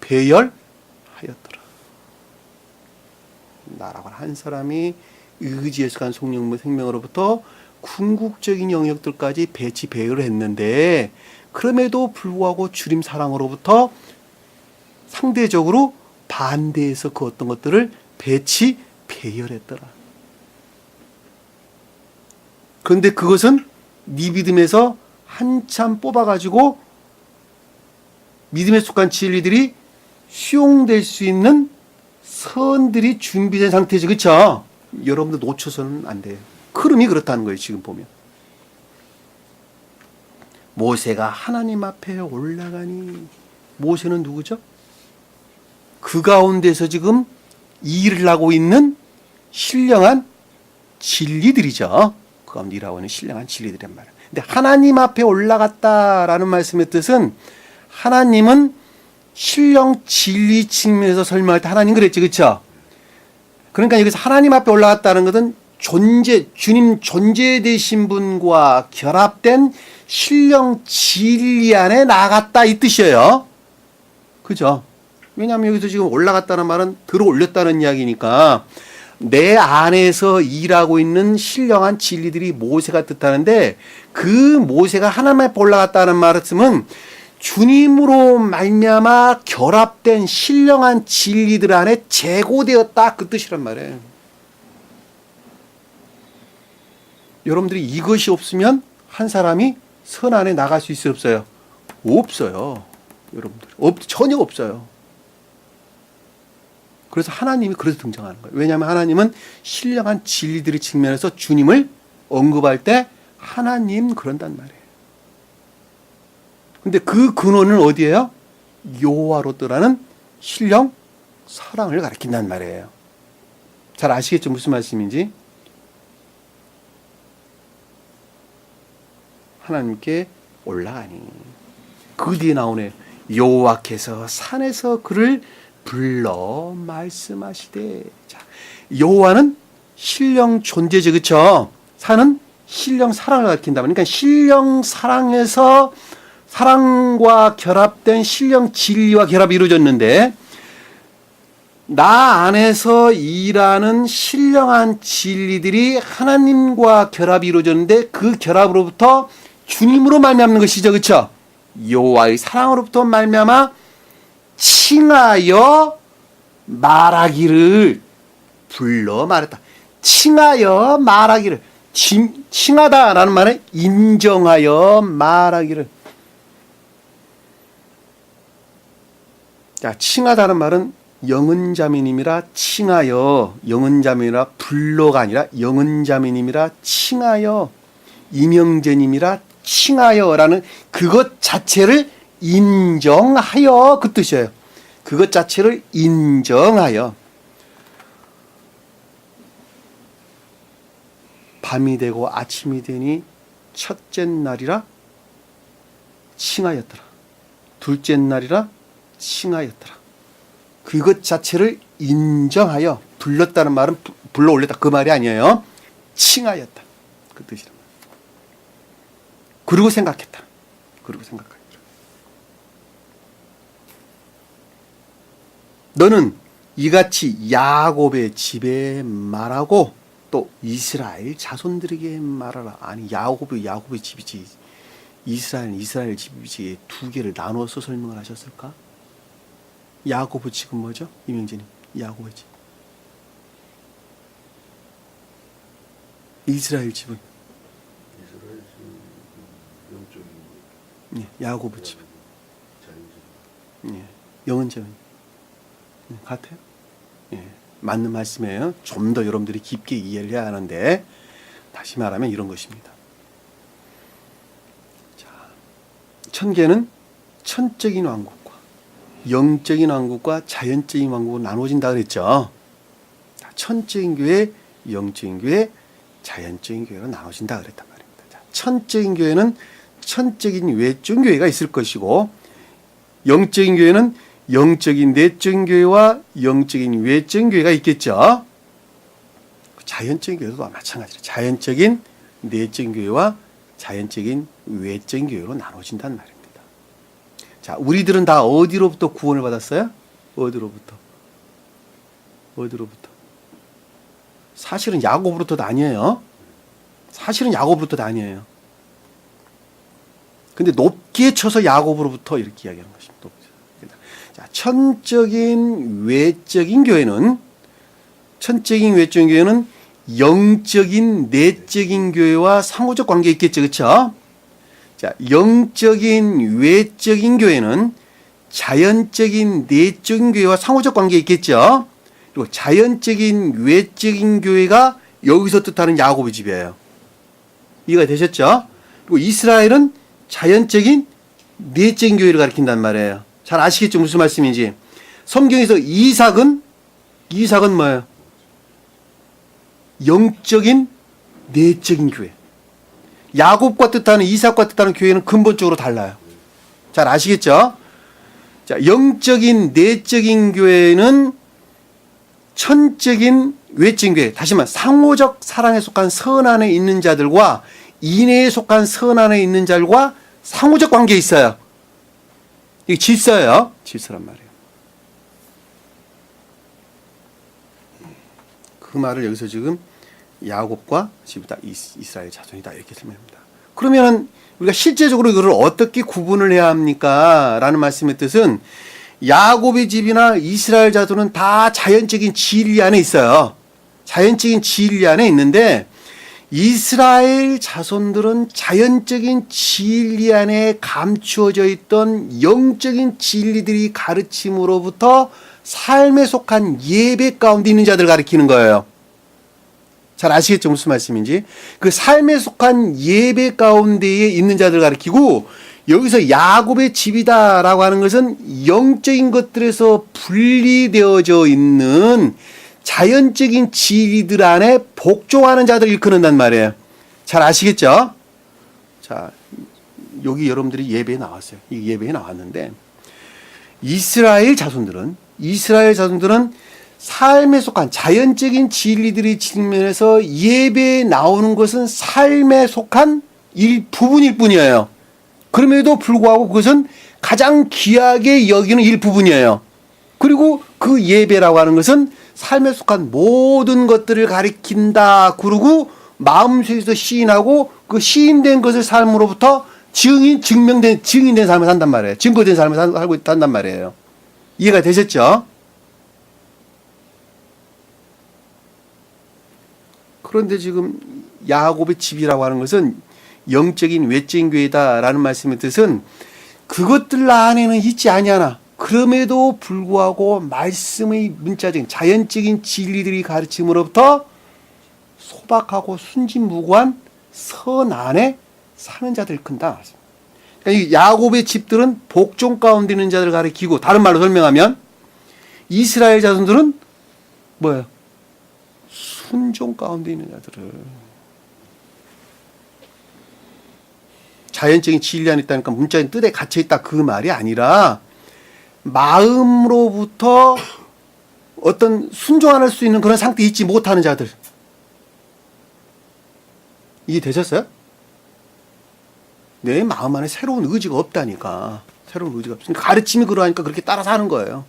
배열하였더라. 나라고 한 사람이 의지에서 간 성령의 생명으로부터 궁극적인 영역들까지 배치 배열을 했는데 그럼에도 불구하고 주님 사랑으로부터 상대적으로 반대해서 그 어떤 것들을 배치 배열했더라. 그런데 그것은 네 믿음에서 한참 뽑아가지고 믿음에 속한 진리들이 수용될 수 있는 선들이 준비된 상태죠. 그렇죠? 여러분들 놓쳐서는 안 돼요. 흐름이 그렇다는 거예요. 지금 보면 모세가 하나님 앞에 올라가니, 모세는 누구죠? 그 가운데서 지금 일을 하고 있는 신령한 진리들이죠. 그 가운데 일하고 있는 신령한 진리들이란 말이에요. 근데 하나님 앞에 올라갔다라는 말씀의 뜻은, 하나님은 신령 진리 측면에서 설명할 때 하나님 그랬죠. 그렇죠? 그러니까 여기서 하나님 앞에 올라갔다는 것은 주님 존재 되신 분과 결합된 신령 진리 안에 나갔다 이 뜻이에요. 그죠? 왜냐하면 여기서 지금 올라갔다는 말은 들어 올렸다는 이야기니까 내 안에서 일하고 있는 신령한 진리들이 모세가 뜻하는데, 그 모세가 하나님 앞에 올라갔다는 말씀은 주님으로 말미암아 결합된 신령한 진리들 안에 제고되었다 그 뜻이란 말이에요. 여러분들이 이것이 없으면 한 사람이 선 안에 나갈 수 있어요, 없어요? 없어요. 여러분들 전혀 없어요. 그래서 하나님이 그래서 등장하는 거예요. 왜냐하면 하나님은 신령한 진리들의 측면에서 주님을 언급할 때 하나님 그런단 말이에요. 근데 그 근원은 어디예요? 여호와로더라는 신령 사랑을 가리킨단 말이에요. 잘 아시겠죠? 무슨 말씀인지? 하나님께 올라가니, 그 뒤에 나오네. 여호와께서 산에서 그를 불러 말씀하시되. 자, 여호와는 신령 존재죠, 그렇죠? 산은 신령 사랑을 가리킨다. 그러니까 신령 사랑에서 사랑과 결합된 신령 진리와 결합이 이루어졌는데, 나 안에서 일하는 신령한 진리들이 하나님과 결합이 이루어졌는데, 그 결합으로부터 주님으로 말미암는 것이죠, 그렇죠? 여호와의 사랑으로부터 말미암아 칭하여 말하기를 불러 말했다. 칭하여 말하기를, 칭하다라는 말은 인정하여 말하기를. 자, 칭하다는 말은 영은자매님이라 칭하여, 영은자매님이라 불러가 아니라 영은자매님이라 칭하여, 이명재님이라 칭하여라는 그것 자체를 인정하여 그 뜻이에요. 그것 자체를 인정하여. 밤이 되고 아침이 되니 첫째 날이라 칭하였더라. 둘째 날이라 칭하였더라. 그것 자체를 인정하여, 불렀다는 말은 불러 올렸다 그 말이 아니에요. 칭하였다 그 뜻이란 말이에요. 그리고 생각했다. 그리고 생각하기를, 너는 이같이 야곱의 집에 말하고 또 이스라엘 자손들에게 말하라. 아니, 야곱의 집이지, 이스라엘 집이지, 두 개를 나눠서 설명을 하셨을까? 야곱의 집은 뭐죠? 이명재님, 야곱의 집. 이스라엘 집은? 이스라엘 영적인 예, 야곱의 집. 자유적. 예, 영은재는 같아요? 예, 맞는 말씀이에요. 좀 더 여러분들이 깊게 이해를 해야 하는데, 다시 말하면 이런 것입니다. 자, 천계는 천적인 왕국과 영적인 왕국과 자연적인 왕국으로 나눠진다 그랬죠. 천적인 교회, 영적인 교회, 자연적인 교회로 나눠진다 그랬단 말입니다. 자, 천적인 교회는 천적인 외적인 교회가 있을 것이고, 영적인 교회는 영적인 내적인 교회와 영적인 외적인 교회가 있겠죠. 자연적인 교회도 마찬가지로 자연적인 내적인 교회와 자연적인 외적인 교회로 나눠진다는 말입니다. 자, 우리들은 다 어디로부터 구원을 받았어요? 어디로부터? 사실은 야곱으로부터도 아니에요. 근데 높게 쳐서 야곱으로부터 이렇게 이야기하는 것입니다. 자, 천적인 외적인 교회는 영적인 내적인 교회와 상호적 관계 있겠죠, 그렇죠? 자, 영적인 외적인 교회는 자연적인 내적인 교회와 상호적 관계 있겠죠. 그리고 자연적인 외적인 교회가 여기서 뜻하는 야곱의 집이에요. 이해가 되셨죠? 그리고 이스라엘은 자연적인 내적인 교회를 가리킨단 말이에요. 잘 아시겠죠? 무슨 말씀인지. 성경에서 이삭은 뭐예요? 영적인 내적인 교회. 야곱과 뜻하는 이삭과 뜻하는 교회는 근본적으로 달라요. 잘 아시겠죠? 자, 영적인 내적인 교회는 천적인 외적인 교회. 다시 말해 상호적 사랑에 속한 선 안에 있는 자들과 인애에 속한 선 안에 있는 자들과 상호적 관계에 있어요. 이게 질서예요. 질서란 말이에요. 그 말을 여기서 지금 야곱과 지금 다 이스라엘 자손이다 이렇게 설명합니다. 그러면 우리가 실제적으로 이거를 어떻게 구분을 해야 합니까? 라는 말씀의 뜻은 야곱의 집이나 이스라엘 자손은 다 자연적인 진리 안에 있어요. 자연적인 진리 안에 있는데 이스라엘 자손들은 자연적인 진리 안에 감추어져 있던 영적인 진리들이 가르침으로부터 삶에 속한 예배 가운데 있는 자들을 가리키는 거예요. 잘 아시겠죠? 무슨 말씀인지. 그 삶에 속한 예배 가운데에 있는 자들을 가리키고 여기서 야곱의 집이다라고 하는 것은 영적인 것들에서 분리되어져 있는 자연적인 진리들 안에 복종하는 자들을 일컫는단 말이에요. 잘 아시겠죠? 자, 여기 여러분들이 예배에 나왔어요. 이 예배에 나왔는데 이스라엘 자손들은 삶에 속한 자연적인 진리들의 측면에서 예배에 나오는 것은 삶에 속한 일부분일 뿐이에요. 그럼에도 불구하고 그것은 가장 귀하게 여기는 일부분이에요. 그리고 그 예배라고 하는 것은 삶에 속한 모든 것들을 가리킨다. 그러고 마음속에서 시인하고 그 시인된 것을 삶으로부터 증인된 삶을 산단 말이에요. 증거된 삶을 살고 있단 말이에요. 이해가 되셨죠? 그런데 지금 야곱의 집이라고 하는 것은 영적인 외적인 교회다라는 말씀의 뜻은 그것들 안에는 있지 아니하나 그럼에도 불구하고 말씀의 문자적인 자연적인 진리들이 가르침으로부터 소박하고 순진무구한 선 안에 사는 자들을 큰다. 그러니까 이 야곱의 집들은 복종 가운데 있는 자들을 가리키고 다른 말로 설명하면 이스라엘 자손들은 뭐예요? 순종 가운데 있는 자들을 자연적인 진리 안에 있다니까 문자적인 뜻에 갇혀있다 그 말이 아니라 마음으로부터 어떤 순종할 수 있는 그런 상태에 있지 못하는 자들. 이해되셨어요? 내 마음 안에 새로운 의지가 없다니까. 새로운 의지가 없으니까 가르침이 그러하니까 그렇게 따라 사는 거예요.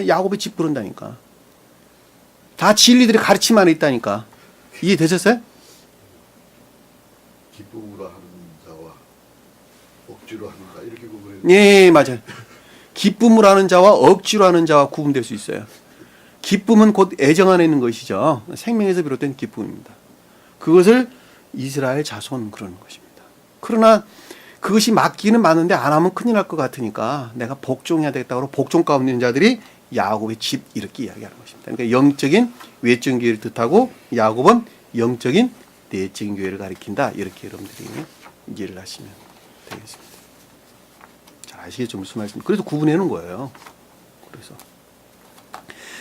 야곱의 집 그런다니까. 다 진리들이 가르침 안에 있다니까. 이해되셨어요? 기쁨으로 하는 자와 억지로 하는 자 이렇게 구분해요. 예, 맞아요. 기쁨으로 하는 자와 억지로 하는 자와 구분될 수 있어요. 기쁨은 곧 애정 안에 있는 것이죠. 생명에서 비롯된 기쁨입니다. 그것을 이스라엘 자손 그러는 것입니다. 그러나 그것이 맞기는 맞는데 안 하면 큰일 날 것 같으니까 내가 복종해야 되겠다고 복종 가운데 있는 자들이 야곱의 집 이렇게 이야기하는 것입니다. 그러니까 영적인 외적인 교회를 뜻하고 야곱은 영적인 내적인 교회를 가리킨다. 이렇게 여러분들이 이해를 하시면 되겠습니다. 잘 아시겠죠? 무슨 말씀? 그래서 구분해놓은 거예요. 그래서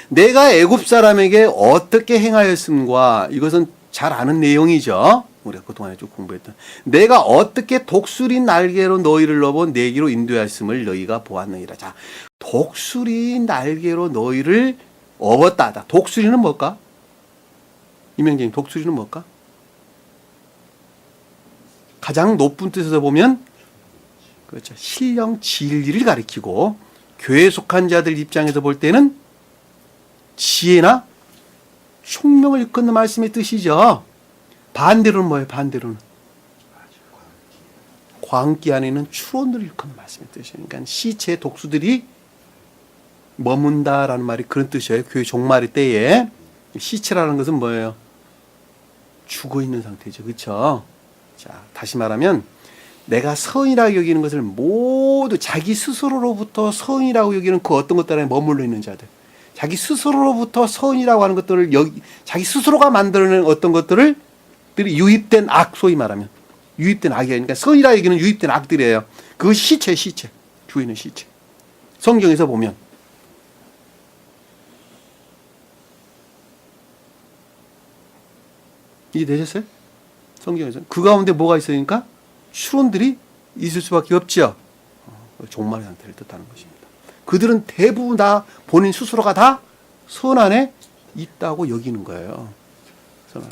내가 애굽 사람에게 어떻게 행하였음과 이것은 잘 아는 내용이죠. 우리가 그동안에 쭉 공부했던 내가 어떻게 독수리 날개로 너희를 넣어 내기로 인도하였음을 너희가 보았느니라. 자, 독수리 날개로 너희를 업었다. 독수리는 뭘까? 이명재님, 독수리는 뭘까? 가장 높은 뜻에서 보면 그렇죠. 신령 진리를 가리키고 교회에 속한 자들 입장에서 볼 때는 지혜나 흉명을 일컫는 말씀의 뜻이죠. 반대로는 뭐예요? 반대로는 광기 안에 있는 추론들을 일컫는 말씀의 뜻이에요. 그러니까 시체의 독수들이 머문다라는 말이 그런 뜻이에요. 교회 종말의 때에 시체라는 것은 뭐예요? 죽어 있는 상태죠. 그렇죠? 자, 다시 말하면 내가 선이라고 여기는 것을 모두 자기 스스로로부터 선이라고 여기는 그 어떤 것 안에 머물러 있는 자들. 자기 스스로로부터 선이라고 하는 것들을 자기 스스로가 만들어낸 어떤 것들을 유입된 악, 소위 말하면 유입된 악이에요. 그러니까 선이라 얘기는 유입된 악들이에요. 그 시체, 주인은 시체. 성경에서 보면 이해되셨어요? 성경에서 그 가운데 뭐가 있으니까 추론들이 있을 수밖에 없죠. 종말의 상태를 뜻하는 것입니다. 그들은 대부분 다 본인 스스로가 다 선 안에 있다고 여기는 거예요.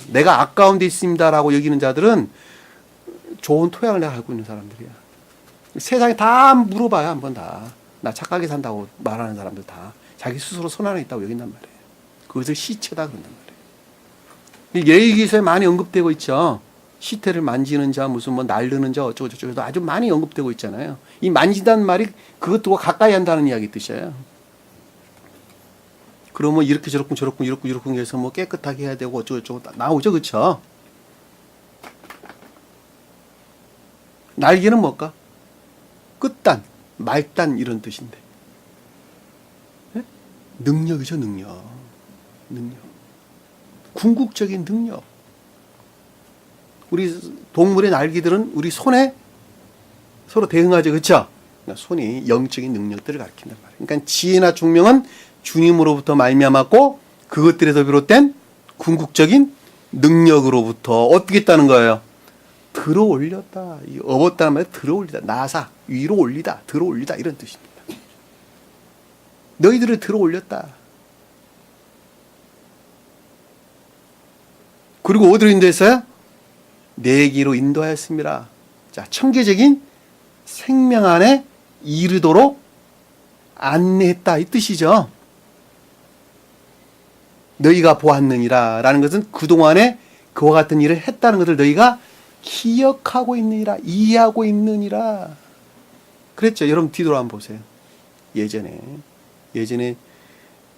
내가 악 가운데 있습니다라고 여기는 자들은 좋은 토양을 내가 갖고 있는 사람들이야. 세상에 다 물어봐야 한번 다. 나 착하게 산다고 말하는 사람들 다 자기 스스로 선 안에 있다고 여긴단 말이에요. 그것을 시체다 그런단 말이에요. 예의기서에 많이 언급되고 있죠. 시체를 만지는 자, 무슨 뭐 날르는 자, 어쩌고저쩌고 아주 많이 언급되고 있잖아요. 이 만지다는 말이 그것들과 가까이 한다는 이야기 뜻이에요. 그러면 이렇게 저렇고 해서 뭐 깨끗하게 해야 되고 어쩌고저쩌고 나오죠. 그쵸? 날개는 뭘까? 끝단, 말단 이런 뜻인데. 네? 능력이죠, 능력. 궁극적인 능력. 우리 동물의 날개들은 우리 손에 서로 대응하죠. 그렇죠? 그러니까 손이 영적인 능력들을 가리킨단 말이에요. 그러니까 지혜나 총명은 주님으로부터 말미암았고 그것들에서 비롯된 궁극적인 능력으로부터 어떻게 했다는 거예요? 들어올렸다. 업었다는 말은 들어올리다. 나사, 위로 올리다, 들어올리다 이런 뜻입니다. 너희들을 들어올렸다. 그리고 어디로 인도했어요? 내게로 인도하였습니다. 자, 청계적인 생명 안에 이르도록 안내했다 이 뜻이죠. 너희가 보았느니라 라는 것은 그동안에 그와 같은 일을 했다는 것을 너희가 기억하고 있느니라, 이해하고 있느니라 그랬죠. 여러분 뒤돌아 한번 보세요. 예전에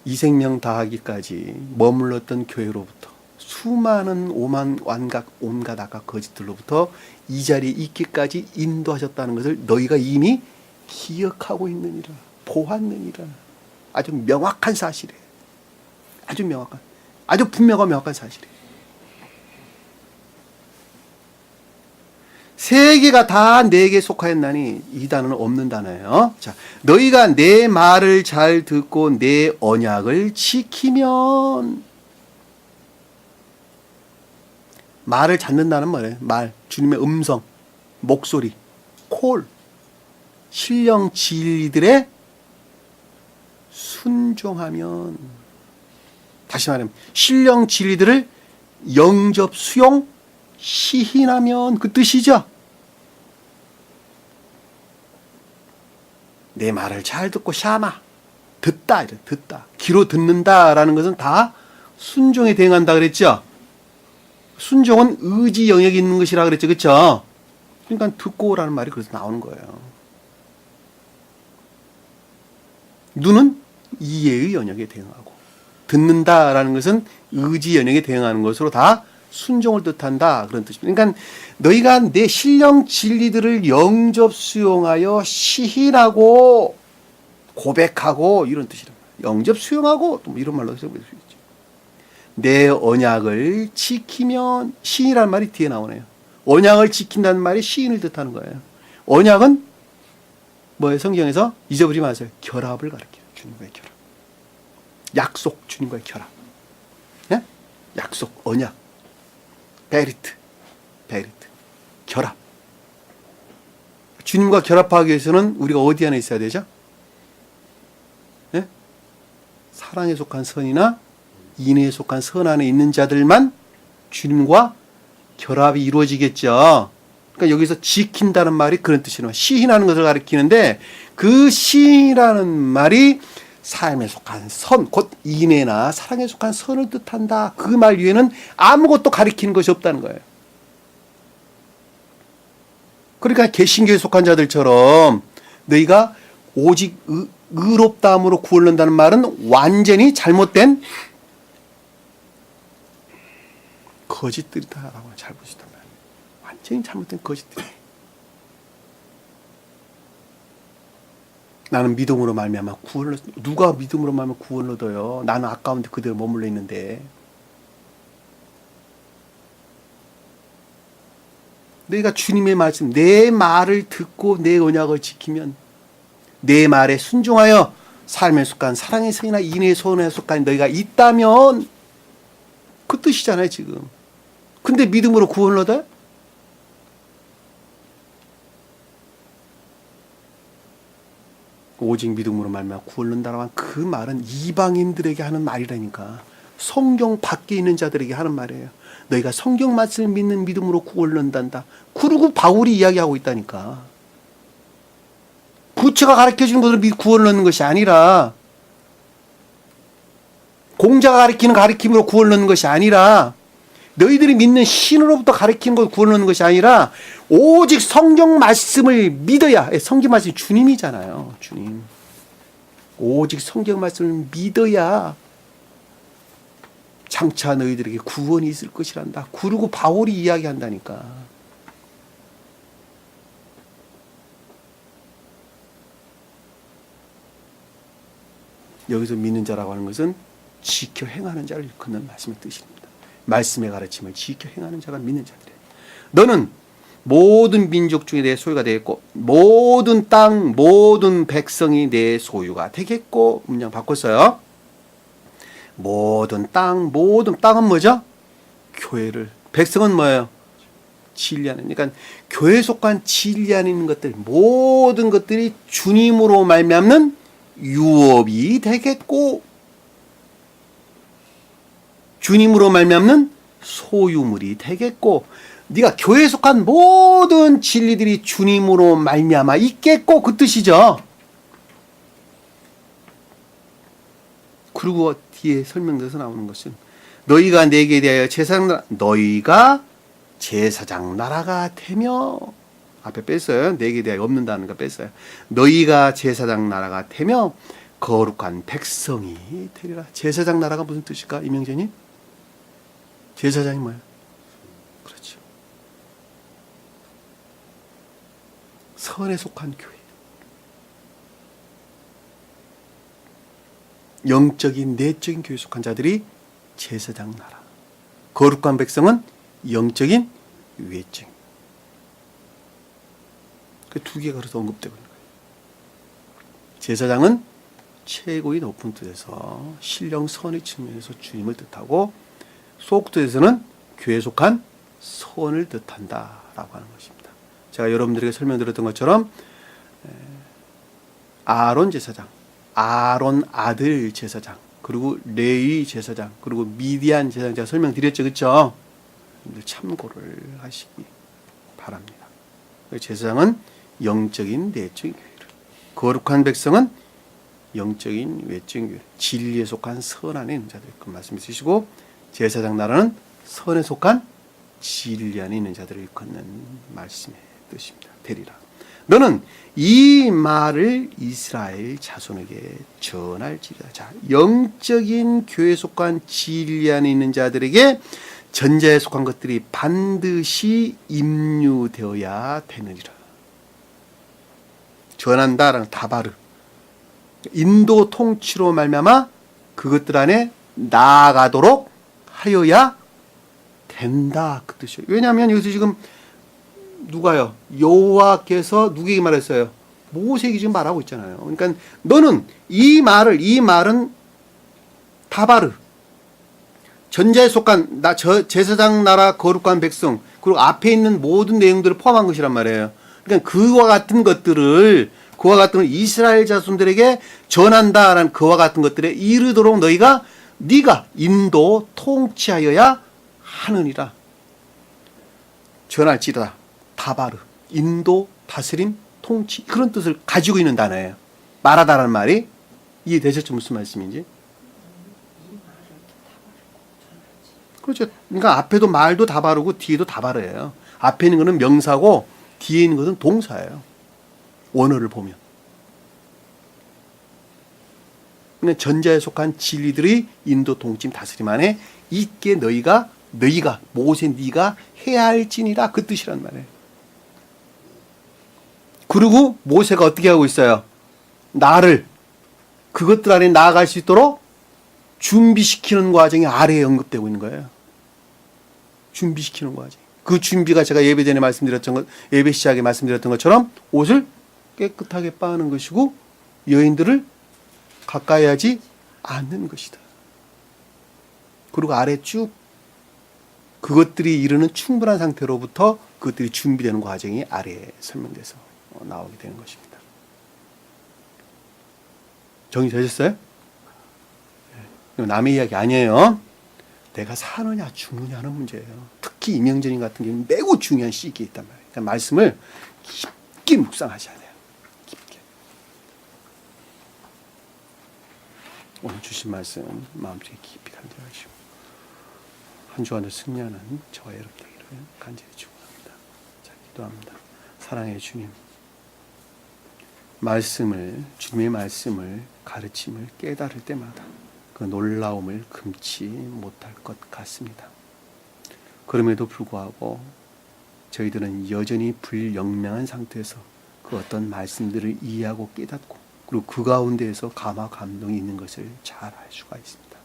이생명 다하기까지 머물렀던 교회로부터 수많은 온갖 악과 거짓들로부터 이 자리에 있기까지 인도하셨다는 것을 너희가 이미 기억하고 있느니라, 보았느니라. 아주 명확한 사실이에요. 아주 분명하고 명확한 사실이에요. 세 개가 다 내게 속하였나니 이 단어는 없는 단어예요. 자, 너희가 내 말을 잘 듣고 내 언약을 지키면 말을 찾는다는 말이에요. 말, 주님의 음성, 목소리, 콜, 신령 진리들의 순종하면 다시 말하면 신령 진리들을 영접, 수용, 시인하면 그 뜻이죠. 내 말을 잘 듣고 샤마 듣다 귀로 듣는다라는 것은 다 순종에 대응한다 그랬죠. 순종은 의지 영역이 있는 것이라 그랬죠. 그렇죠? 그러니까 듣고라는 말이 그래서 나오는 거예요. 눈은 이해의 영역에 대응하고 듣는다라는 것은 의지 영역에 대응하는 것으로 다 순종을 뜻한다 그런 뜻입니다. 그러니까 너희가 내 신령 진리들을 영접 수용하여 시인하고 고백하고 이런 뜻이란 말이에요. 영접 수용하고 또 이런 말로 해석할 수 있죠. 내 언약을 지키면 시인이라는 말이 뒤에 나오네요. 언약을 지킨다는 말이 시인을 뜻하는 거예요. 언약은 뭐예요? 성경에서 잊어버리지 마세요. 결합을 가리켜요. 주님과의 결합. 약속, 주님과의 결합. 네? 약속, 언약. 베리트, 결합. 주님과 결합하기 위해서는 우리가 어디 안에 있어야 되죠? 네? 사랑에 속한 선이나 인애에 속한 선 안에 있는 자들만 주님과 결합이 이루어지겠죠. 그러니까 여기서 지킨다는 말이 그런 뜻이에요. 시인하는 것을 가리키는데 그 시인이라는 말이 삶에 속한 선, 곧 인애나 사랑에 속한 선을 뜻한다. 그 말 위에는 아무것도 가리키는 것이 없다는 거예요. 그러니까 개신교에 속한 자들처럼 너희가 오직 의롭다함으로 구원한다는 말은 완전히 잘못된 거짓들이다라고 잘 보시단 말이에요. 완전히 잘못된 거짓들. 나는 믿음으로 말미암아 구원을 누가 믿음으로 말미암아 구원을 얻어요? 나는 아까운데 그대로 머물러 있는데. 너희가 주님의 말씀, 내 말을 듣고 내 언약을 지키면, 내 말에 순종하여 삶의 습관, 사랑의 성이나 인의 소원의 습관이 너희가 있다면, 그 뜻이잖아요 지금. 근데 믿음으로 구원을 얻어요? 오직 믿음으로 말미암아 구원을 얻는다라고 하는 그 말은 이방인들에게 하는 말이라니까. 성경 밖에 있는 자들에게 하는 말이에요. 너희가 성경 말씀을 믿는 믿음으로 구원을 얻는다. 그리고 바울이 이야기하고 있다니까. 부처가 가르쳐주는 것으로 구원을 얻는 것이 아니라, 공자가 가르치는 가르침으로 구원을 얻는 것이 아니라, 너희들이 믿는 신으로부터 가르치는 것으로 구원을 얻는 것이 아니라, 오직 성경 말씀을 믿어야. 성경 말씀이 주님이잖아요. 주님. 오직 성경 말씀을 믿어야 장차 너희들에게 구원이 있을 것이란다. 그리고 바울이 이야기한다니까. 여기서 믿는 자라고 하는 것은 지켜 행하는 자를 일컫는 말씀의 뜻입니다. 말씀의 가르침을 지켜 행하는 자가 믿는 자들이에요. 너는 모든 민족 중에 내 소유가 되겠고, 모든 땅, 모든 백성이 내 소유가 되겠고. 문장 바꿨어요. 모든 땅은 뭐죠? 교회를. 백성은 뭐예요? 진리 안에. 그러니까 교회에 속한 진리 안에 있는 것들, 모든 것들이 주님으로 말미암는 유업이 되겠고, 주님으로 말미암는 소유물이 되겠고. 네가 교회에 속한 모든 진리들이 주님으로 말미암아 있겠고, 그 뜻이죠. 그리고 뒤에 설명돼서 나오는 것은 너희가 내게 대하여 너희가 제사장 나라가 되며, 앞에 뺐어요. 내게 대하여 없는다는 거 뺐어요. 너희가 제사장 나라가 되며 거룩한 백성이 되리라. 제사장 나라가 무슨 뜻일까? 이명재님? 제사장이 뭐예요? 그렇죠. 선에 속한 교회. 영적인 내적인 교회에 속한 자들이 제사장 나라. 거룩한 백성은 영적인 외적인. 그 두 개가 그래서 언급되고 있는 거예요. 제사장은 최고의 높은 뜻에서 신령 선의 측면에서 주님을 뜻하고, 속뜻에서는 교회에 속한 선을 뜻한다라고 하는 것입니다. 제가 여러분들에게 설명드렸던 것처럼 아론 제사장, 아론 아들 제사장, 그리고 레위 제사장, 그리고 미디안 제사장, 제가 설명드렸죠, 그렇죠? 참고를 하시기 바랍니다. 제사장은 영적인 내적인 교회를, 거룩한 백성은 영적인 외적인 교회, 진리에 속한 선 안에 있는 자들, 그 말씀 있으시고, 제사장 나라는 선에 속한 진리 안에 있는 자들을 일컫는 말씀의 뜻입니다. 되리라. 너는 이 말을 이스라엘 자손에게 전할지라. 자, 영적인 교회에 속한 진리 안에 있는 자들에게 전자에 속한 것들이 반드시 임유되어야 되느니라. 전한다라는 다바르. 인도 통치로 말미암아 그것들 안에 나아가도록 하여야 된다, 그 뜻이에요. 왜냐하면 여기서 지금 누가요? 여호와께서 누구에게 말했어요? 모세에게 지금 말하고 있잖아요. 그러니까 너는 이 말은 다바르, 전자에 속한 제사장 나라 거룩한 백성, 그리고 앞에 있는 모든 내용들을 포함한 것이란 말이에요. 그러니까 그와 같은 것들을 이스라엘 자손들에게 전한다라는 그와 같은 것들에 이르도록 네가 인도 통치하여야 하느니라. 전할지라. 다바르, 인도, 다스림, 통치, 그런 뜻을 가지고 있는 단어예요. 말하다라는 말이. 이해되셨죠? 무슨 말씀인지? 그렇죠. 그러니까 앞에도 말도 다바르고 뒤에도 다바르예요. 앞에 있는 것은 명사고 뒤에 있는 것은 동사예요. 원어를 보면. 그러니까 전자에 속한 진리들이 인도, 통치, 다스림 안에 있게 너희가 모세 네가 해야 할지니라, 그 뜻이란 말이에요. 그리고 모세가 어떻게 하고 있어요? 나를 그것들 안에 나아갈 수 있도록 준비시키는 과정이 아래에 언급되고 있는 거예요. 준비시키는 과정. 그 준비가 제가 예배 전에 말씀드렸던 것, 예배 시작에 말씀드렸던 것처럼 옷을 깨끗하게 빠는 것이고 여인들을 가까이 하지 않는 것이다. 그리고 아래 쭉 그것들이 이르는 충분한 상태로부터 그것들이 준비되는 과정이 아래에 설명돼서 나오게 되는 것입니다. 정리되셨어요? 남의 이야기 아니에요. 내가 사느냐 죽느냐 하는 문제예요. 특히 임영전인 같은 경우는 매우 중요한 시기에 있단 말이에요. 그러니까 말씀을 깊게 묵상하셔야 돼요. 깊게. 오늘 주신 말씀 마음속에 깊이 간직하시고 한 주간도 승리하는 저와 여러분 되기를 간절히 축원합니다. 자, 기도합니다. 사랑의 주님, 주님의 말씀을 가르침을 깨달을 때마다 그 놀라움을 금치 못할 것 같습니다. 그럼에도 불구하고 저희들은 여전히 불영명한 상태에서 그 어떤 말씀들을 이해하고 깨닫고 그리고 그 가운데에서 감화 감동이 있는 것을 잘 알 수가 있습니다.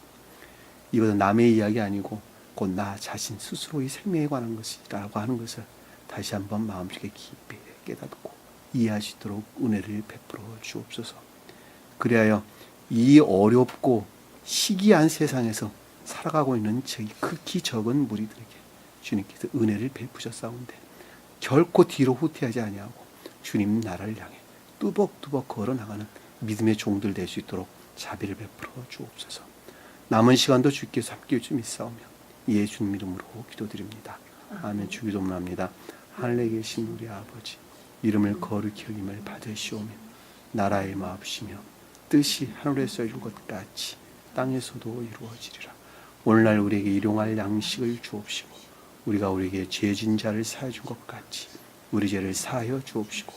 이것은 남의 이야기 아니고 곧 나 자신 스스로의 생명에 관한 것이라고 하는 것을 다시 한번 마음속에 깊이 깨닫고 이해할 수 있도록 은혜를 베풀어 주옵소서. 그리하여 이 어렵고 시기한 세상에서 살아가고 있는 저희 극히 적은 무리들에게 주님께서 은혜를 베푸셨사온데 결코 뒤로 후퇴하지 아니하고 주님 나라를 향해 뚜벅뚜벅 걸어나가는 믿음의 종들 될 수 있도록 자비를 베풀어 주옵소서. 남은 시간도 주께서 함께해 주 믿사오며 예수님 이름으로 기도드립니다. 아멘. 주기도문합니다. 하늘에 계신 우리 아버지, 이름을 거룩히 여김을 받으시오며 나라의 마옵시며 뜻이 하늘에서 이룬 것 같이 땅에서도 이루어지리라. 오늘날 우리에게 일용할 양식을 주옵시고 우리가 우리에게 죄진 자를 사하여 준 것 같이 우리 죄를 사하여 주옵시고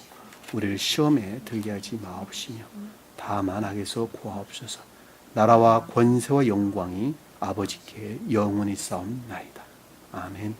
우리를 시험에 들게 하지 마옵시며 다만 악에서 구하옵소서. 나라와 권세와 영광이 아버지께 영원히 싸움나이다. 아멘.